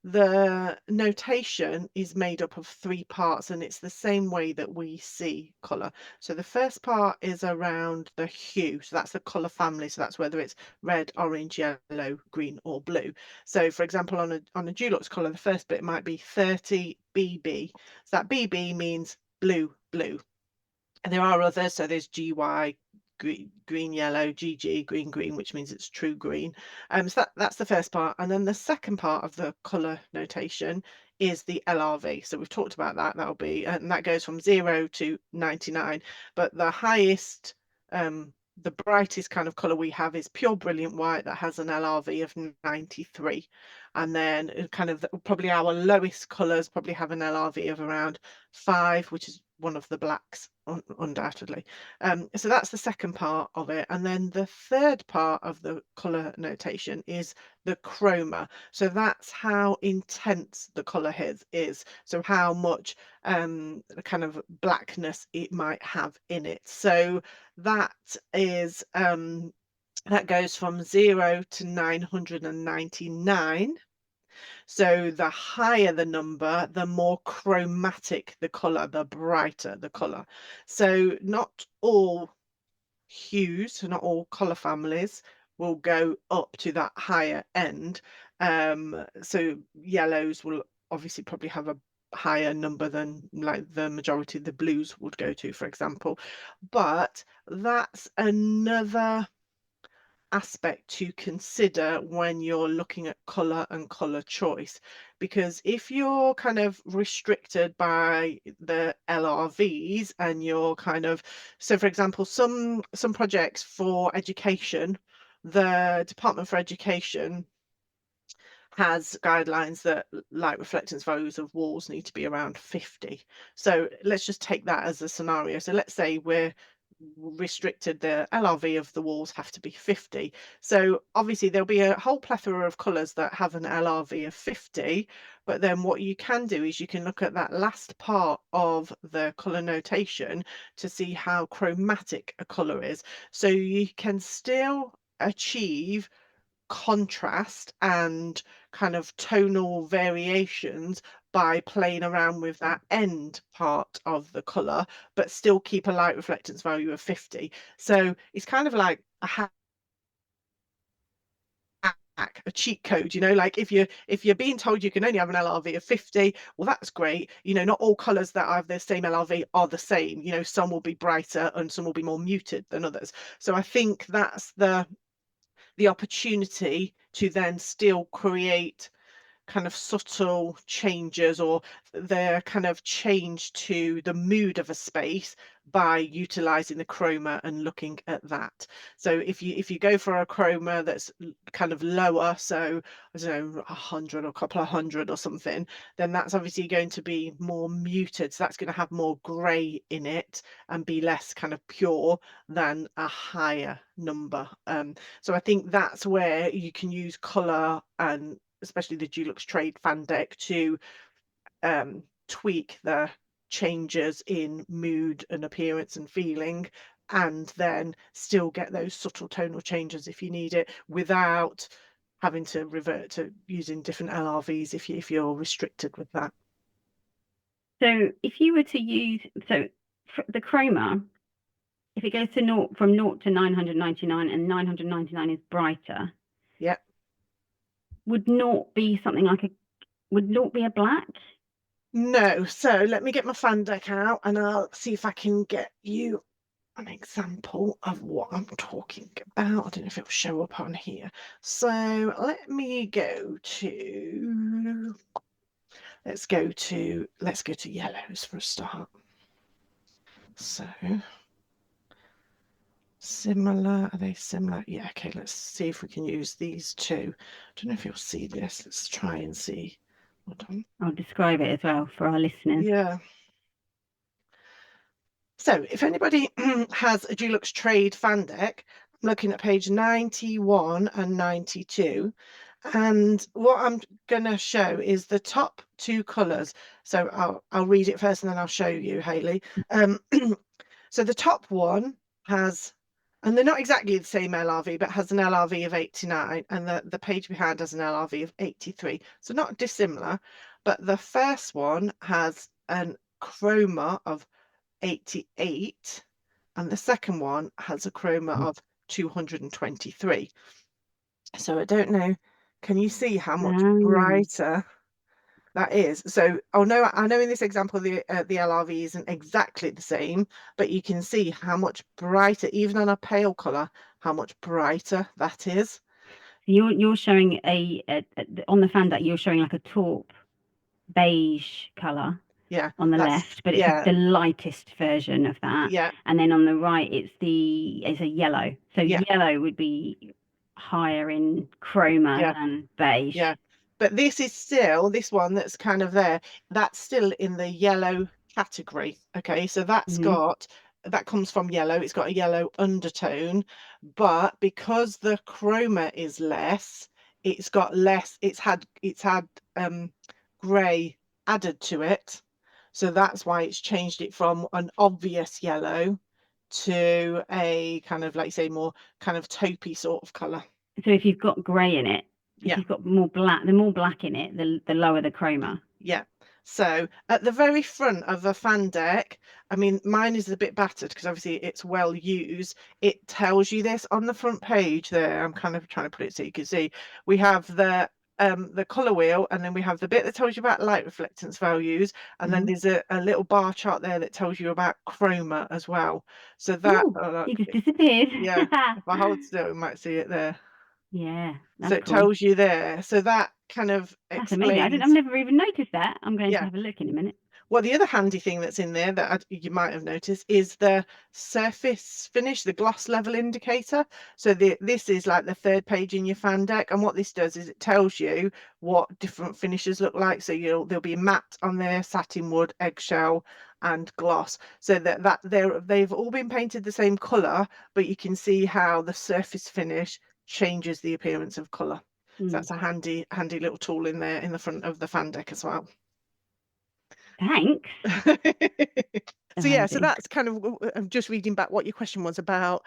the notation is made up of 3 parts, and it's the same way that we see colour. So the first part is around the hue. So that's the colour family. So that's whether it's red, orange, yellow, green, or blue. So for example, on a Dulux colour, the first bit might be 30 BB. So that BB means blue. And there are others, so there's GY, green, yellow, GG, green, which means it's true green. So that's the first part. And then the second part of the colour notation is the LRV. So we've talked about that. That'll be, and that goes from 0 to 99. But the highest, the brightest kind of colour we have is pure brilliant white that has an LRV of 93. And then kind of probably our lowest colours probably have an LRV of around 5, which is one of the blacks, undoubtedly. So that's the second part of it. And then the third part of the colour notation is the chroma. So that's how intense the colour is. So how much kind of blackness it might have in it. So that is that goes from 0 to 999. So the higher the number, the more chromatic the colour, the brighter the colour. So not all hues, so not all colour families will go up to that higher end. So yellows will obviously probably have a higher number than like the majority of the blues would go to, for example. But that's another aspect to consider when you're looking at color and color choice, because if you're kind of restricted by the LRVs and you're kind of, so for example, some projects for education, the Department for Education has guidelines that light reflectance values of walls need to be around 50. So let's just take that as a scenario. So let's say we're restricted, the LRV of the walls have to be 50. So obviously there'll be a whole plethora of colours that have an LRV of 50, but then what you can do is you can look at that last part of the colour notation to see how chromatic a colour is. So you can still achieve contrast and kind of tonal variations by playing around with that end part of the color, but still keep a light reflectance value of 50. So it's kind of like a hack, a cheat code, you know, like if you're being told you can only have an LRV of 50, well, that's great. You know, not all colors that have the same LRV are the same. You know, some will be brighter and some will be more muted than others. So I think that's the opportunity to then still create kind of subtle changes, or the kind of change to the mood of a space by utilizing the chroma and looking at that. So if you go for a chroma that's kind of lower, so I don't know, 100 or a couple of hundred or something, then that's obviously going to be more muted. So that's going to have more gray in it and be less kind of pure than a higher number. So I think that's where you can use color, and especially the Dulux Trade fan deck, to tweak the changes in mood and appearance and feeling, and then still get those subtle tonal changes if you need it, without having to revert to using different LRVs if you're restricted with that. So if you were to use, so the chroma, if it goes to from 0 to 999 and 999 is brighter, Yeah. would 0 be something like would 0 be a black? No. So let me get my fan deck out and I'll see if I can get you an example of what I'm talking about. I don't know if it'll show up on here. So let me go to, let's go to yellows for a start. So similar, are they similar? Yeah, okay, let's see if we can use these two. I don't know if you'll see this. Let's try and see. Hold on. I'll describe it as well for our listeners. Yeah. So if anybody has a Dulux Trade fan deck, I'm looking at page 91 and 92. And what I'm going to show is the top two colours. So I'll read it first and then I'll show you, Hayley. So the top one has, and they're not exactly the same LRV, but has an LRV of 89, and the page behind has an LRV of 83. So not dissimilar, but the first one has an chroma of 88, and the second one has a chroma of 223. So I don't know, can you see how much brighter that is? So I know in this example the LRV isn't exactly the same, but you can see how much brighter, even on a pale color, how much brighter that is. You're showing on the fan deck, you're showing like a taupe beige color. Yeah, on the left, but it's the lightest version of that. Yeah. And then on the right, it's a yellow. So yellow would be higher in chroma than beige. Yeah. But this one that's kind of there, that's still in the yellow category. Okay, so that's that comes from yellow. It's got a yellow undertone, but because the chroma is less, it's had grey added to it. So that's why it's changed it from an obvious yellow to a kind of, like you say, more kind of taupey sort of colour. So if you've got grey in it, if you've got more black, the more black in it, the lower the chroma. Yeah. So at the very front of the fan deck, I mean, mine is a bit battered because obviously it's well used. It tells you this on the front page there. I'm kind of trying to put it so you can see. We have the color wheel, and then we have the bit that tells you about light reflectance values, and then there's a little bar chart there that tells you about chroma as well. So that you just disappeared. Yeah, if I hold still, you might see it there. Yeah, so it tells you there. So that kind of that's amazing. I've never even noticed that. I'm going to have a look in a minute. Well, the other handy thing that's in there that you might have noticed is the surface finish, the gloss level indicator. So this is like the third page in your fan deck, and what this does is it tells you what different finishes look like. So there'll be matte on there, satin wood, eggshell, and gloss, so that they've all been painted the same color, but you can see how the surface finish changes the appearance of color. So Mm. that's a handy little tool in there in the front of the fan deck as well. Thanks. So yeah, so Amazing. that's kind of, I'm just reading back what your question was about.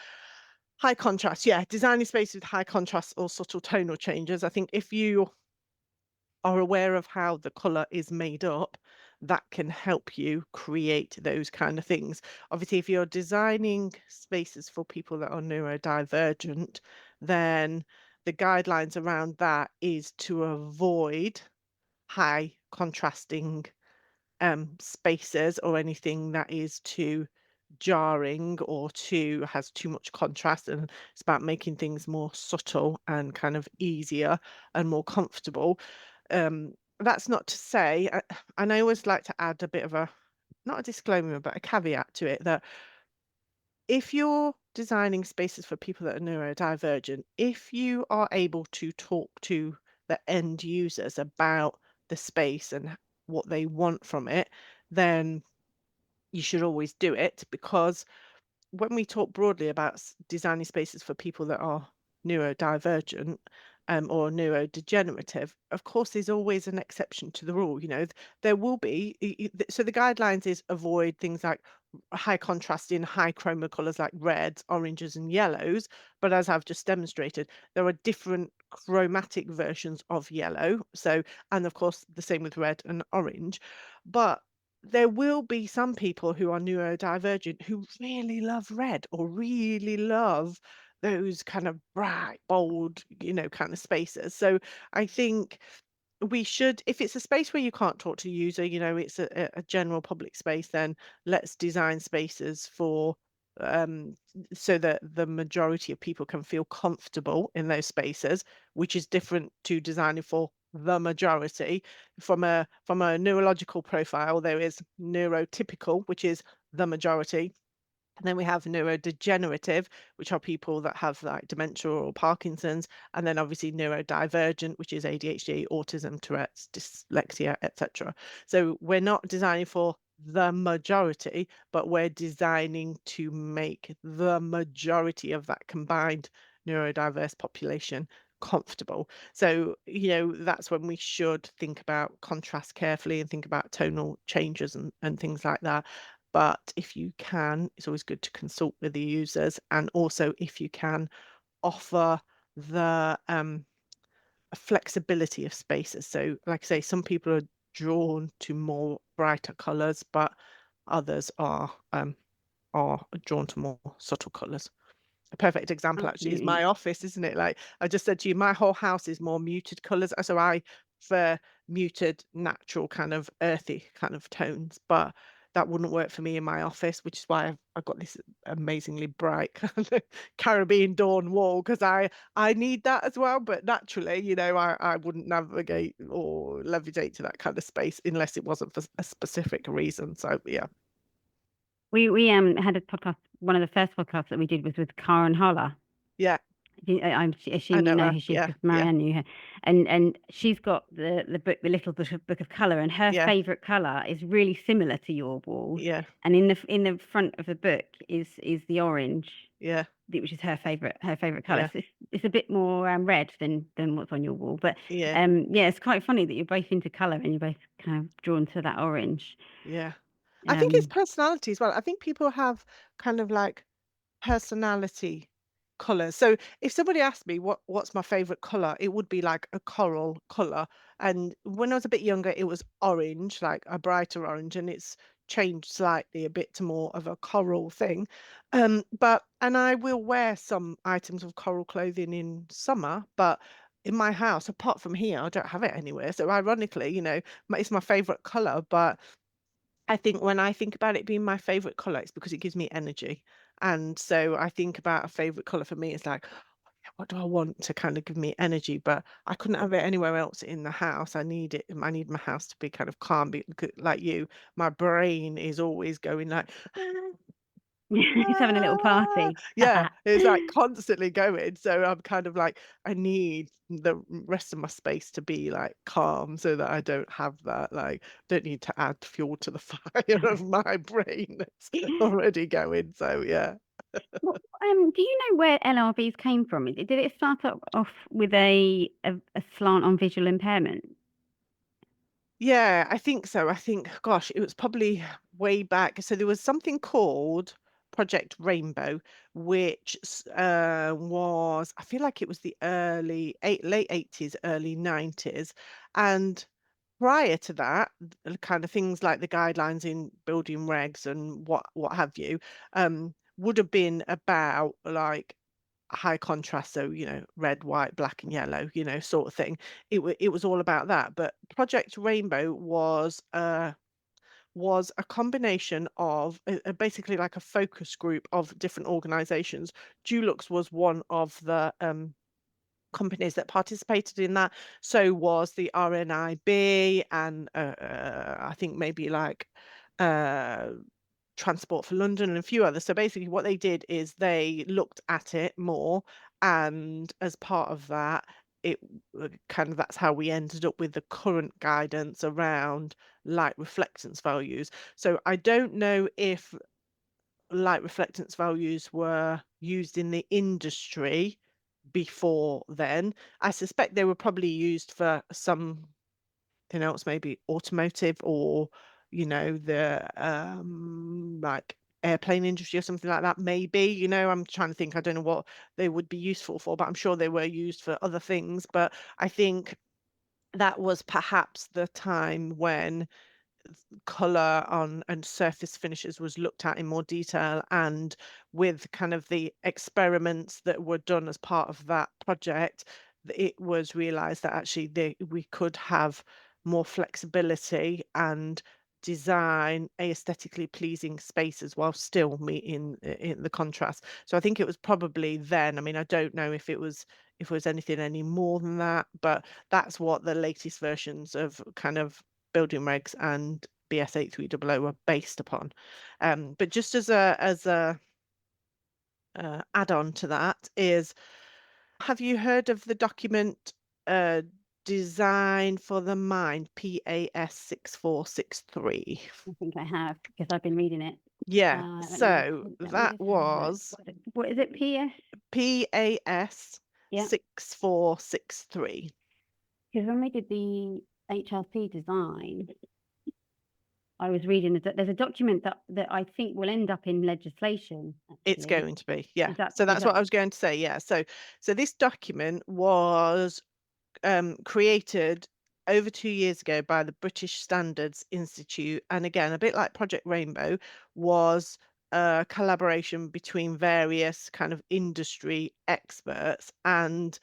High contrast, yeah, designing spaces with high contrast or subtle tonal changes. I think if you are aware of how the color is made up, that can help you create those kind of things. Obviously, if you're designing spaces for people that are neurodivergent, then the guidelines around that is to avoid high contrasting spaces or anything that is too jarring or has too much contrast, and it's about making things more subtle and kind of easier and more comfortable. That's not to say, and I always like to add a bit of a, not a disclaimer, but a caveat to it, that if you're designing spaces for people that are neurodivergent, if you are able to talk to the end users about the space and what they want from it, then you should always do it, because when we talk broadly about designing spaces for people that are neurodivergent or neurodegenerative, of course, there's always an exception to the rule. There will be. So the guidelines is avoid things like high contrasting, high chroma colors like reds, oranges, and yellows. But as I've just demonstrated, there are different chromatic versions of yellow. So, and of course, the same with red and orange. But there will be some people who are neurodivergent who really love red or really love those kind of bright, bold, kind of spaces. So I think we should, if it's a space where you can't talk to the user, it's a general public space, then let's design spaces for um so that the majority of people can feel comfortable in those spaces, which is different to designing for the majority. From a neurological profile, there is neurotypical, which is the majority, and then we have neurodegenerative, which are people that have like dementia or Parkinson's, and then obviously neurodivergent, which is ADHD, autism, Tourette's, dyslexia, etc. So we're not designing for the majority, but we're designing to make the majority of that combined neurodiverse population comfortable. So, that's when we should think about contrast carefully and think about tonal changes and things like that. But if you can, it's always good to consult with the users, and also if you can offer the flexibility of spaces. So, like I say, some people are drawn to more brighter colours, but others are drawn to more subtle colours. A perfect example actually is my Absolutely. office, isn't it? Like I just said to you, my whole house is more muted colours. So I prefer muted, natural, kind of earthy kind of tones, but that wouldn't work for me in my office, which is why I've got this amazingly bright kind of Caribbean dawn wall, because I need that as well. But naturally, I wouldn't navigate or levitate to that kind of space unless it wasn't for a specific reason. So yeah. We had a podcast. One of the first podcasts that we did was with Karen Holler. Yeah, I I assume you know know her. who she is Yeah, because yeah, Marianne knew her, and she's got the book, the Little Book of Colour, and her yeah, favourite colour is really similar to your wall. yeah, And in the front of the book is the orange, yeah, which is her favourite colour. yeah, So it's a bit more red than what's on your wall. But yeah. yeah, it's quite funny that you're both into colour and you're both kind of drawn to that orange. Yeah. I think it's Um, personality as well. I think people have kind of like personality colors. So if somebody asked me what's my favorite color, it would be like a coral color. And when I was a bit younger, it was orange, like a brighter orange, and it's changed slightly a bit to more of a coral thing. And I will wear some items of coral clothing in summer, but in my house, apart from here, I don't have it anywhere. So ironically, it's my favorite color, but I think when I think about it being my favorite color, it's because it gives me energy. And so I think about a favorite color for me, it's like, what do I want to kind of give me energy? But I couldn't have it anywhere else in the house. I need my house to be kind of calm, like you. My brain is always going like, Just having a little party. Yeah, it's like constantly going. So I'm kind of like, I need the rest of my space to be like calm so that I don't have that, like, don't need to add fuel to the fire of my brain that's already going. So yeah. Well, do you know where LRVs came from? Did it start off with a slant on visual impairment? Yeah, I think so. I think, gosh, it was probably way back. So there was something called Project Rainbow, which was, I feel like it was the late 80s, early 90s. And prior to that, kind of things like the guidelines in building regs and what have you, would have been about like high contrast, so red, white, black, and yellow, sort of thing. It was all about that. But Project Rainbow was a combination of basically like a focus group of different organizations. Dulux was one of the companies that participated in that. So was the RNIB, and I think maybe like uh Transport for London and a few others. So basically what they did is they looked at it more, and as part of that, it kind of, that's how we ended up with the current guidance around light reflectance values. So I don't know if light reflectance values were used in the industry before then. I suspect they were probably used for something else, maybe automotive, or the like airplane industry or something like that, maybe. I'm trying to think. I don't know what they would be useful for, but I'm sure they were used for other things. But I think that was perhaps the time when color on and surface finishes was looked at in more detail, and with kind of the experiments that were done as part of that project, it was realized that actually we could have more flexibility and design aesthetically pleasing spaces while still meeting in the contrast. So I think it was probably then. I mean, I don't know if it was anything any more than that, but that's what the latest versions of kind of building regs and BS 8300 were based upon. But just as a add-on to that is, have you heard of the document uh, Design for the Mind, PAS 6463? I think I have, because I've been reading it. Yeah, Let me so that just have a look. was What is it? PS? PAS Yeah. 6463. Because when we did the HRC design, I was reading there's a document that I think will end up in legislation, It's actually. going to be, yeah. Is that So is that's what that I was going to say, yeah. So this document was created over 2 years ago by the British Standards Institute. And again, a bit like Project Rainbow, was a collaboration between various kind of industry experts. And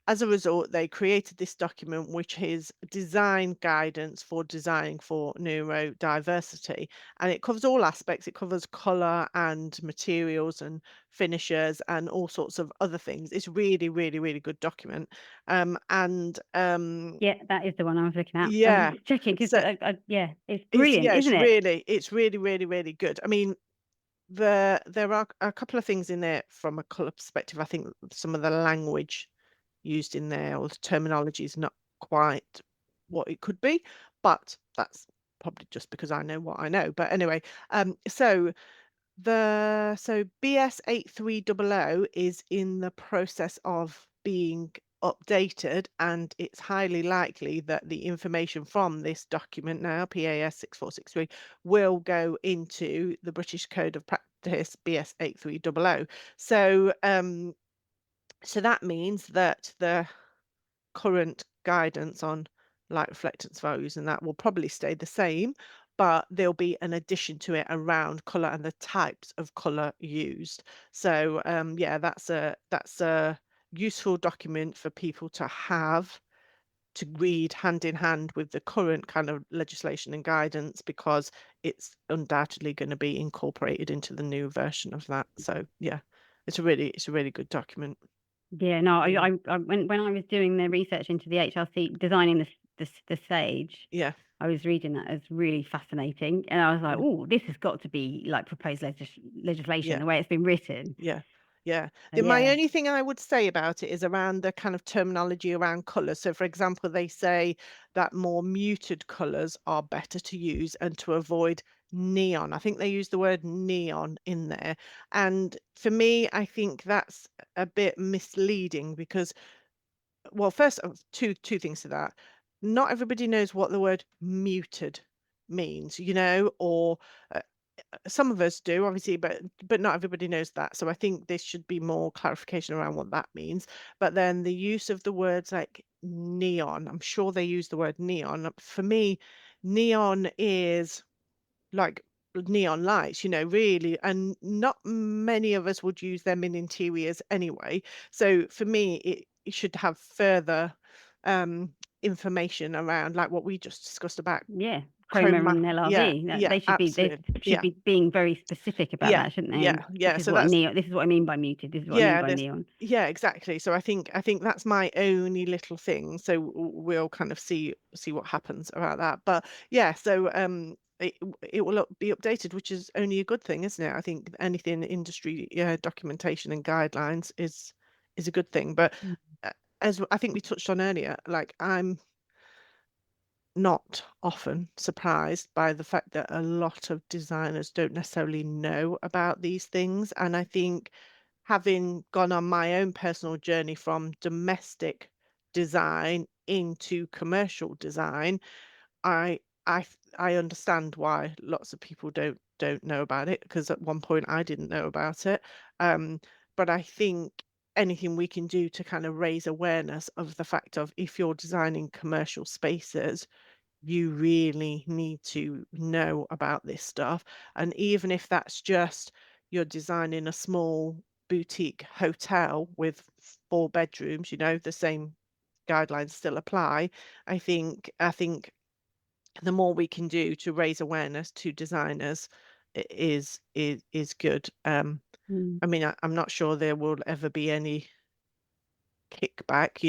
as a result, they created this document, which is design guidance for designing for neurodiversity. And it covers all aspects. It covers color and materials and finishes and all sorts of other things. It's really, really, really good document. And Yeah, that is the one I was looking at. I was yeah, just checking because so yeah, it's brilliant, isn't it? it's really, really, really good. I mean, there are a couple of things in there from a color perspective. I think some of the language used in there, or the terminology, is not quite what it could be, but that's probably just because I know what I know. But anyway, so BS 8300 is in the process of being updated, and it's highly likely that the information from this document now, PAS 6463, will go into the British Code of Practice BS 8300. So that means that the current guidance on light reflectance values and that will probably stay the same, but there'll be an addition to it around color and the types of color used. So yeah, that's a useful document for people to have, to read hand in hand with the current kind of legislation and guidance, because it's undoubtedly going to be incorporated into the new version of that. So yeah, it's a really good document. Yeah, no, Yeah. I when I was doing the research into the HRC, designing the sage. Yeah. I was reading that as really fascinating, and I was like, Yeah. "Oh, this has got to be like proposed legislation Yeah. the way it's been written." Yeah. Yeah. So My yeah, only thing I would say about it is around the kind of terminology around colour. So, for example, they say that more muted colours are better to use and to avoid neon. I think they use the word neon in there. And for me, I think that's a bit misleading because, well, first, two things to that. Not everybody knows what the word muted means, or some of us do, obviously, but not everybody knows that. So I think there should be more clarification around what that means. But then the use of the words like neon, I'm sure they use the word neon. For me, neon is like neon lights, really, and not many of us would use them in interiors anyway. So for me, it should have further um information around like what we just discussed about yeah, chroma chroma. and Yeah, LRV. yeah, They absolutely. should Yeah. be being very specific about Yeah, that, shouldn't they? yeah, And yeah. So this is what I mean by muted. This is what I mean by this neon. yeah, exactly. So I think that's my only little thing. So we'll kind of see what happens about that. But yeah, so it will be updated, which is only a good thing, isn't it? I think anything industry documentation and guidelines is a good thing. But Mm. as I think we touched on earlier, like I'm not often surprised by the fact that a lot of designers don't necessarily know about these things. And I think having gone on my own personal journey from domestic design into commercial design, I I understand why lots of people don't know about it because at one point I didn't know about it. Um, but I think anything we can do to kind of raise awareness of the fact of if you're designing commercial spaces, you really need to know about this stuff. And even if that's just you're designing a small boutique hotel with 4 bedrooms, the same guidelines still apply. I think the more we can do to raise awareness to designers is good. Mm. I mean, I'm not sure there will ever be any kickback.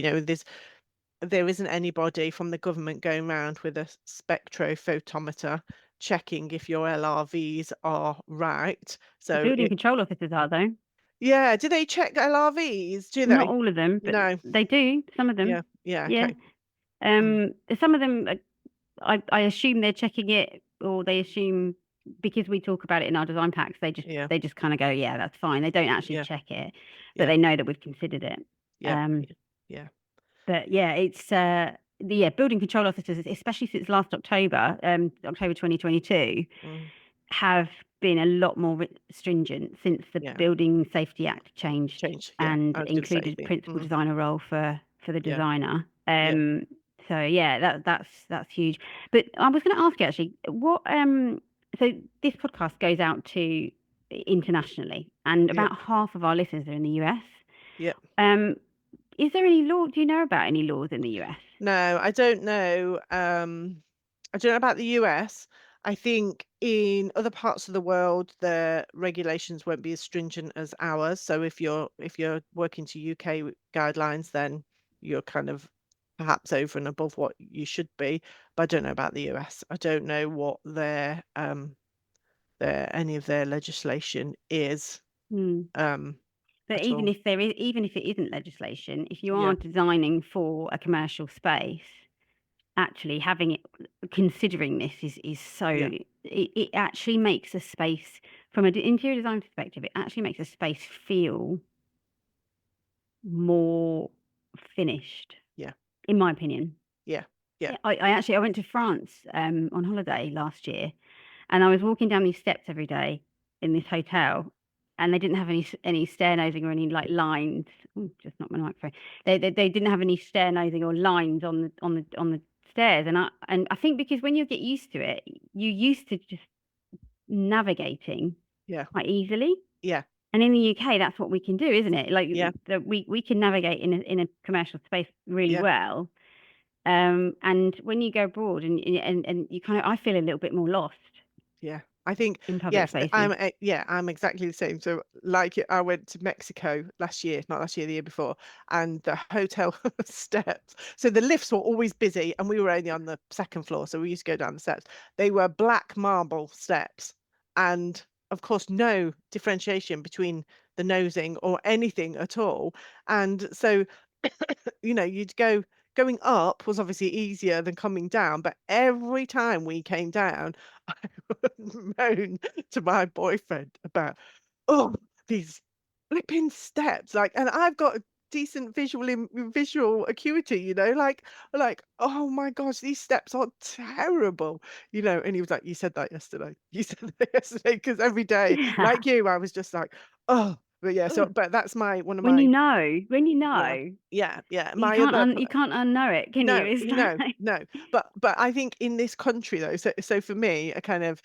There isn't anybody from the government going around with a spectrophotometer checking if your LRVs are right. The So building control officers are though. yeah, do they check LRVs? Do Not they? all of them, but No. they do. Some of Yeah. them. Yeah. Yeah. Okay. Mm, Some of them, I assume they're checking it, or they assume because we talk about it in our design packs, yeah. they just kind of go, yeah, that's fine. They don't actually Yeah. check it, but Yeah. they know that we've considered it. Yeah. Um, Yeah. but yeah, it's building control officers, especially since last October, October 2022, Mm, have been a lot more stringent since the yeah. Building Safety Act changed Change. Yeah. and I was going to say. included principal designer role for the Yeah. designer. Yeah. So yeah, that's huge. But I was going to ask you actually, what so this podcast goes out to internationally, and Yeah. about half of our listeners are in the US. Yeah. Um, is there any law? Do you know about any laws in the US? No, I don't know. I don't know about the US. I think in other parts of the world, the regulations won't be as stringent as ours. So if you're working to UK guidelines, then you're kind of perhaps over and above what you should be. But I don't know about the US. I don't know what their any of their legislation is Hmm. But at all. even if it isn't legislation, if you Yeah, are designing for a commercial space, actually having it, considering this is so yeah, it actually makes a space from an interior design perspective. It actually makes a space feel more finished, yeah, in my opinion. yeah, yeah, Yeah, I went to France on holiday last year, and I was walking down these steps every day in this hotel, and they didn't have any stair nosing or any like lines. Ooh, just not my microphone. They didn't have any stair nosing or lines on the stairs, and I think because when you get used to it, you're used to just navigating yeah, quite easily. yeah, And in the UK, that's what we can do, isn't it? Like yeah, we can navigate in a commercial space really yeah, well. And when you go abroad and you kind of, I feel a little bit more lost. yeah. I think, in public yes, spaces. I'm exactly the same. So, like, I went to Mexico last year, not last year, the year before, and the hotel steps. So the lifts were always busy, and we were only on the second floor, so we used to go down the steps. They were black marble steps, and of course, no differentiation between the nosing or anything at all. And so, you'd going up was obviously easier than coming down, but every time we came down, I would moan to my boyfriend about, oh, these flipping steps, like, and I've got a decent visual acuity, oh my gosh, these steps are terrible, and he was like, you said that yesterday. You said that yesterday, because every day, like you, I was just like, oh, but yeah, so, but that's one of When my, when you yeah, know, yeah, my other you can't unknow it, can you? no, It's no, like no. But I think in this country though, so for me, I kind of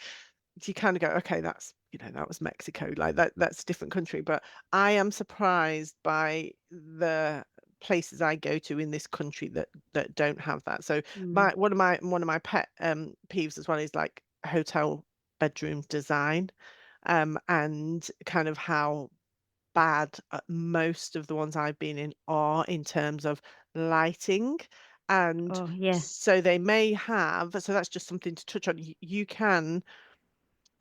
you kind of go, okay, that's that was Mexico, like that's a different country. But I am surprised by the places I go to in this country that don't have that. So mm, my one of my pet peeves as well is like hotel bedroom design, and kind of how bad most of the ones I've been in are in terms of lighting. And oh, yeah. so they may have, so that's just something to touch on. You can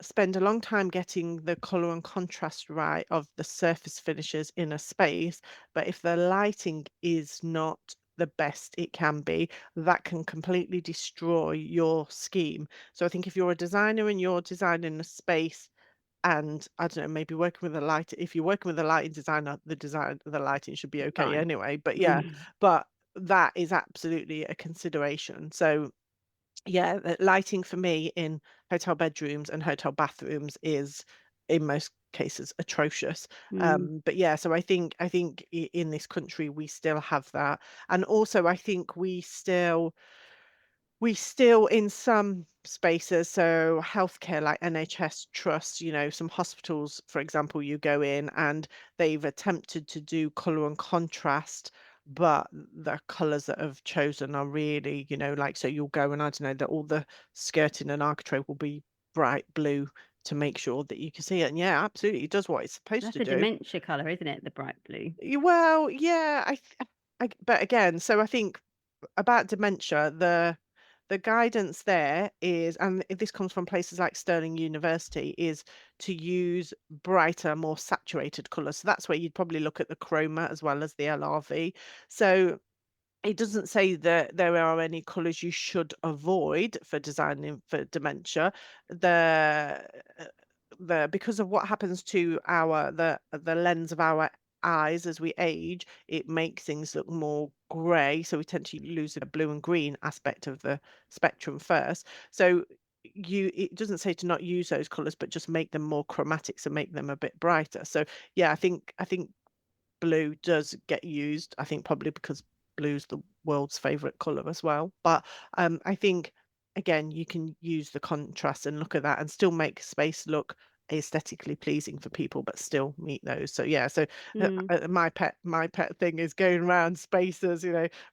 spend a long time getting the color and contrast right of the surface finishes in a space, but if the lighting is not the best it can be, that can completely destroy your scheme. So I think if you're a designer and you're designing a space, and I don't know, maybe working with a light, if you're working with a lighting designer, the lighting should be okay Fine. anyway. But yeah, Mm. but that is absolutely a consideration. So yeah, the lighting for me in hotel bedrooms and hotel bathrooms is in most cases atrocious. Mm. But yeah, so I think in this country we still have that. And also I think we still in some spaces, so healthcare like NHS trusts, some hospitals, for example, you go in and they've attempted to do color and contrast, but the colors that have chosen are really, like, so you'll go and I don't know that all the skirting and architrave will be bright blue to make sure that you can see it. And yeah, absolutely, it does what it's supposed That's to a do. dementia colour, isn't it? The bright blue. Well, yeah, but again, so I think about dementia, the guidance there is, and this comes from places like Stirling University, is to use brighter, more saturated colours. So that's where you'd probably look at the chroma as well as the LRV. So it doesn't say that there are any colours you should avoid for designing for dementia. The uh, because of what happens to the lens of our eyes as we age, it makes things look more grey. So we tend to lose the blue and green aspect of the spectrum first. So it doesn't say to not use those colours, but just make them more chromatic, so make them a bit brighter. So yeah, I think blue does get used. I think probably because blue's the world's favorite color as well. But I think again, you can use the contrast and look at that and still make space look aesthetically pleasing for people, but still meet those. So yeah, so Mm. my pet thing is going around spaces,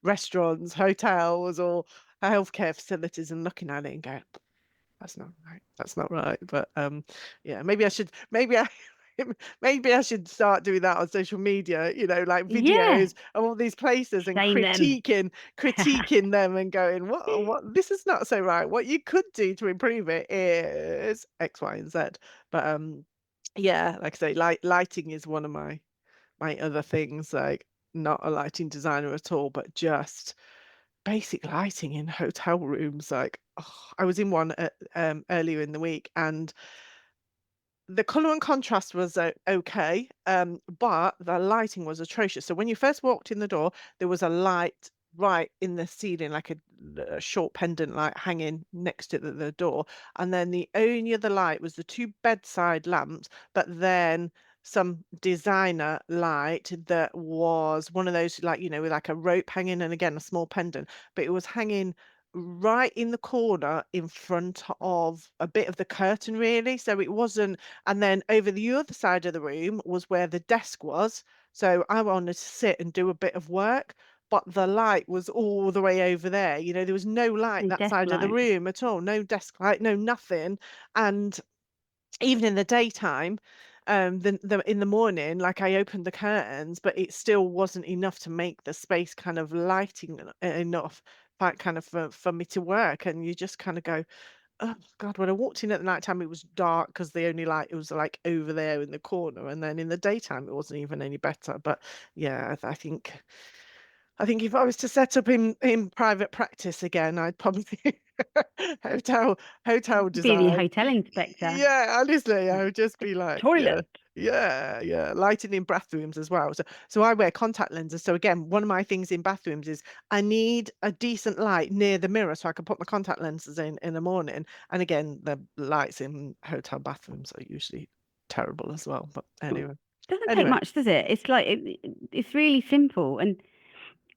restaurants, hotels, or healthcare facilities, and looking at it and going, that's not right. That's not right. But yeah, maybe I should start doing that on social media, like Yeah. videos of all these places and Shame them. critiquing them and going, what this is not so right. What you could do to improve it is X, Y, and Z. But yeah, like I say, lighting is one of my other things, like not a lighting designer at all, but just basic lighting in hotel rooms. Like, I was in one earlier in the week, and the color and contrast was okay, but the lighting was atrocious. So when you first walked in the door, there was a light right in the ceiling, like a short pendant light hanging next to the door. And then the only other light was the two bedside lamps, but then some designer light that was one of those, like, with like a rope hanging and again a small pendant, but it was hanging right in the corner in front of a bit of the curtain, really. So it wasn't, and then over the other side of the room was where the desk was. So I wanted to sit and do a bit of work, but the light was all the way over there. There was no light No that desk side of the light. room at all. No desk light, no nothing. And even in the daytime, in the morning, like I opened the curtains, but it still wasn't enough to make the space kind of lighting enough, like kind of for me to work. And you just kind of go, oh God, when I walked in at the night time, it was dark because the only light, it was like over there in the corner. And then in the daytime, it wasn't even any better. But yeah, I think if I was to set up in private practice again, I'd probably hotel hotel Be the design. hotel inspector. Yeah, honestly, I Like, would just be like, yeah, toilet. yeah, yeah, lighting in bathrooms as well. So I wear contact lenses. So again, one of my things in bathrooms is I need a decent light near the mirror so I can put my contact lenses in the morning. And again, the lights in hotel bathrooms are usually terrible as well. But anyway, Doesn't take anyway, much, does it? It's like it's really simple, and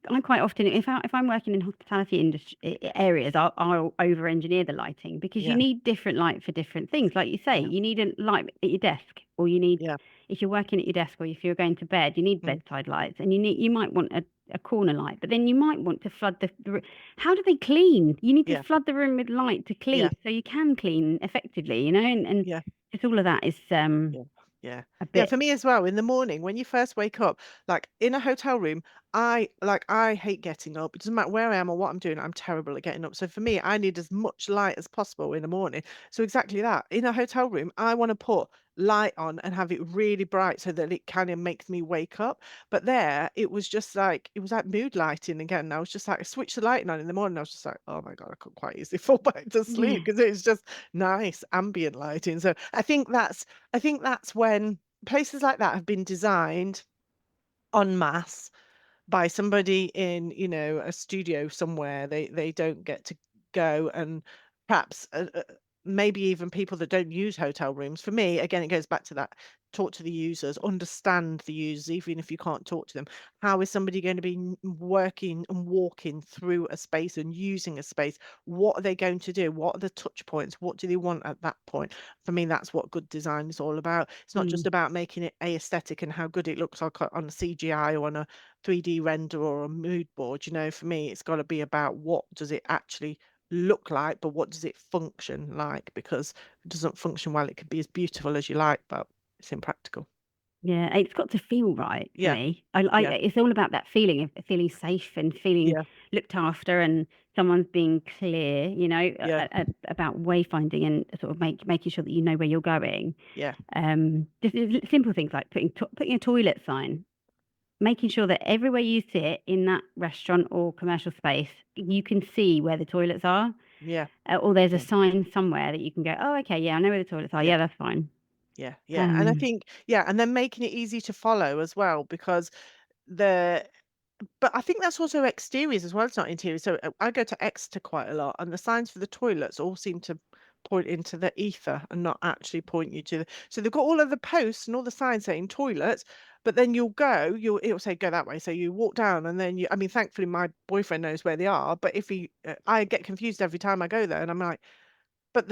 I quite often, if I'm working in hospitality industry areas, I'll over engineer the lighting because you yeah, need different light for different things. Like you say, yeah, you need a light at your desk, or you need, yeah, if you're working at your desk, or if you're going to bed, you need mm, bedside lights, and you might want a corner light, but then you might want to flood how do they clean? You need to yeah, flood the room with light to clean, yeah, so you can clean effectively, and yeah. just all of that is Yeah. Yeah. a Yeah, bit. for me as well, in the morning when you first wake up, like in a hotel room, I hate getting up. It doesn't matter where I am or what I'm doing, I'm terrible at getting up. So for me, I need as much light as possible in the morning. So exactly that. In a hotel room, I want to put light on and have it really bright so that it kind of makes me wake up. But there, it was like mood lighting again. I was just like, I switched the lighting on in the morning. I was just like, oh my God, I could quite easily fall back to Yeah. sleep because it's just nice ambient lighting. So I think that's when places like that have been designed en masse by somebody in, a studio somewhere. They don't get to go, and perhaps maybe even people that don't use hotel rooms. For me, again, it goes back to that. Talk to the users, understand the users, even if you can't talk to them. How is somebody going to be working and walking through a space and using a space? What are they going to do? What are the touch points? What do they want at that point? For me, that's what good design is all about. It's not just Mm. about making it aesthetic and how good it looks like on a CGI or on a 3D render or a mood board. For me, it's got to be about what does it actually look like, but what does it function like? Because if it doesn't function well, it could be as beautiful as you like, but it's impractical. Yeah, it's got to feel right for Yeah, me. yeah, It's all about that feeling of feeling safe and feeling yeah, looked after, and someone's being clear, yeah, about wayfinding and sort of making sure that you know where you're going. yeah, Just simple things like putting a toilet sign, making sure that everywhere you sit in that restaurant or commercial space, you can see where the toilets are, yeah, or there's a yeah, sign somewhere that you can go, oh, okay, yeah, I know where the toilets are. yeah, Yeah, that's fine. yeah, yeah. And I Um, think, yeah, and then making it easy to follow as well, because the but I think that's also exteriors as well, it's not interior. So, I go to Exeter quite a lot, and the signs for the toilets all seem to point into the ether and not actually point you to the, so they've got all of the posts and all the signs saying toilets, but then it'll say go that way. So you walk down and then I mean, thankfully my boyfriend knows where they are, but if I get confused every time I go there, and I'm like, but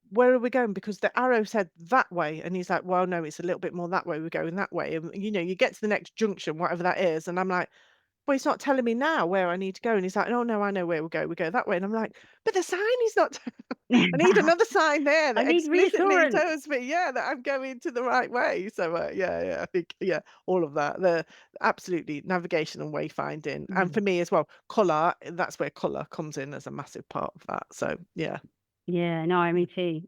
where are we going? Because the arrow said that way. And he's like, well, no, it's a little bit more that way. We're going that way. And, you get to the next junction, whatever that is. And I'm like, well, he's not telling me now where I need to go. And he's like, oh, no, I know where we go. We go that way. And I'm like, but the sign is not. I need another sign there I that need explicitly reassurance. tells me, yeah, that I'm going to the right way. So, yeah, yeah, I think, yeah, all of that. The absolutely navigation and wayfinding. And for Mm. me as well, color, that's where color comes in as a massive part of that. So, yeah. Yeah, no, me too.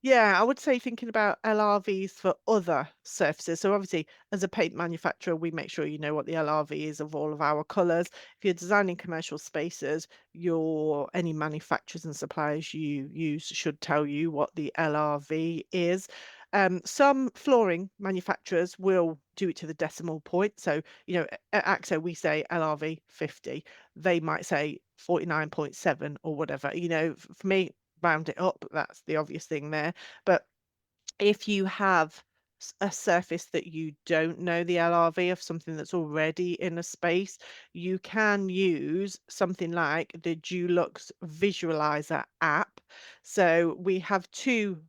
Yeah, I would say thinking about LRVs for other surfaces. So obviously, as a paint manufacturer, we make sure you know what the LRV is of all of our colours. If you're designing commercial spaces, any manufacturers and suppliers you use should tell you what the LRV is. Some flooring manufacturers will do it to the decimal point. So, at AXO, we say LRV 50. They might say 49.7 or whatever. For me, round it up. That's the obvious thing there. But if you have a surface that you don't know the LRV of something that's already in a space, you can use something like the Dulux Visualizer app. So we have two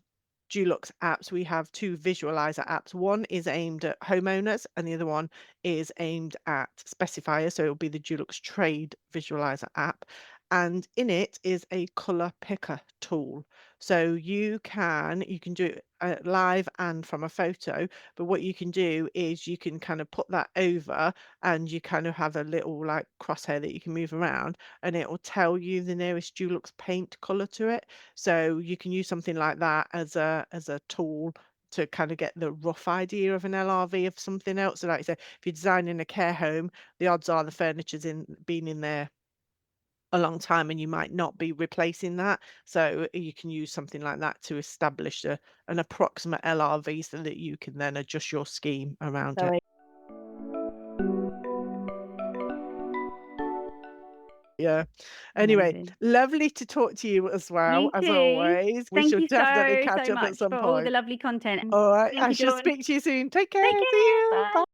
Dulux apps. We have two visualizer apps. One is aimed at homeowners and the other one is aimed at specifiers. So it'll be the Dulux Trade Visualizer app. And in it is a color picker tool. So you can do it live and from a photo, but what you can do is you can kind of put that over, and you kind of have a little like crosshair that you can move around, and it will tell you the nearest Dulux paint color to it. So you can use something like that as a tool to kind of get the rough idea of an LRV of something else. So like I said, if you're designing a care home, the odds are the furniture's been in there a long time, and you might not be replacing that. So you can use something like that to establish an approximate LRV, so that you can then adjust your scheme around it. So Yeah. Anyway, amazing. lovely to talk to you as well, You as too. always. We Thank shall you definitely so, catch so up at much some for all the point. lovely content. All right. Thank I you, shall Dawn. speak to you soon. Take Take care. See care. you. Bye. Bye.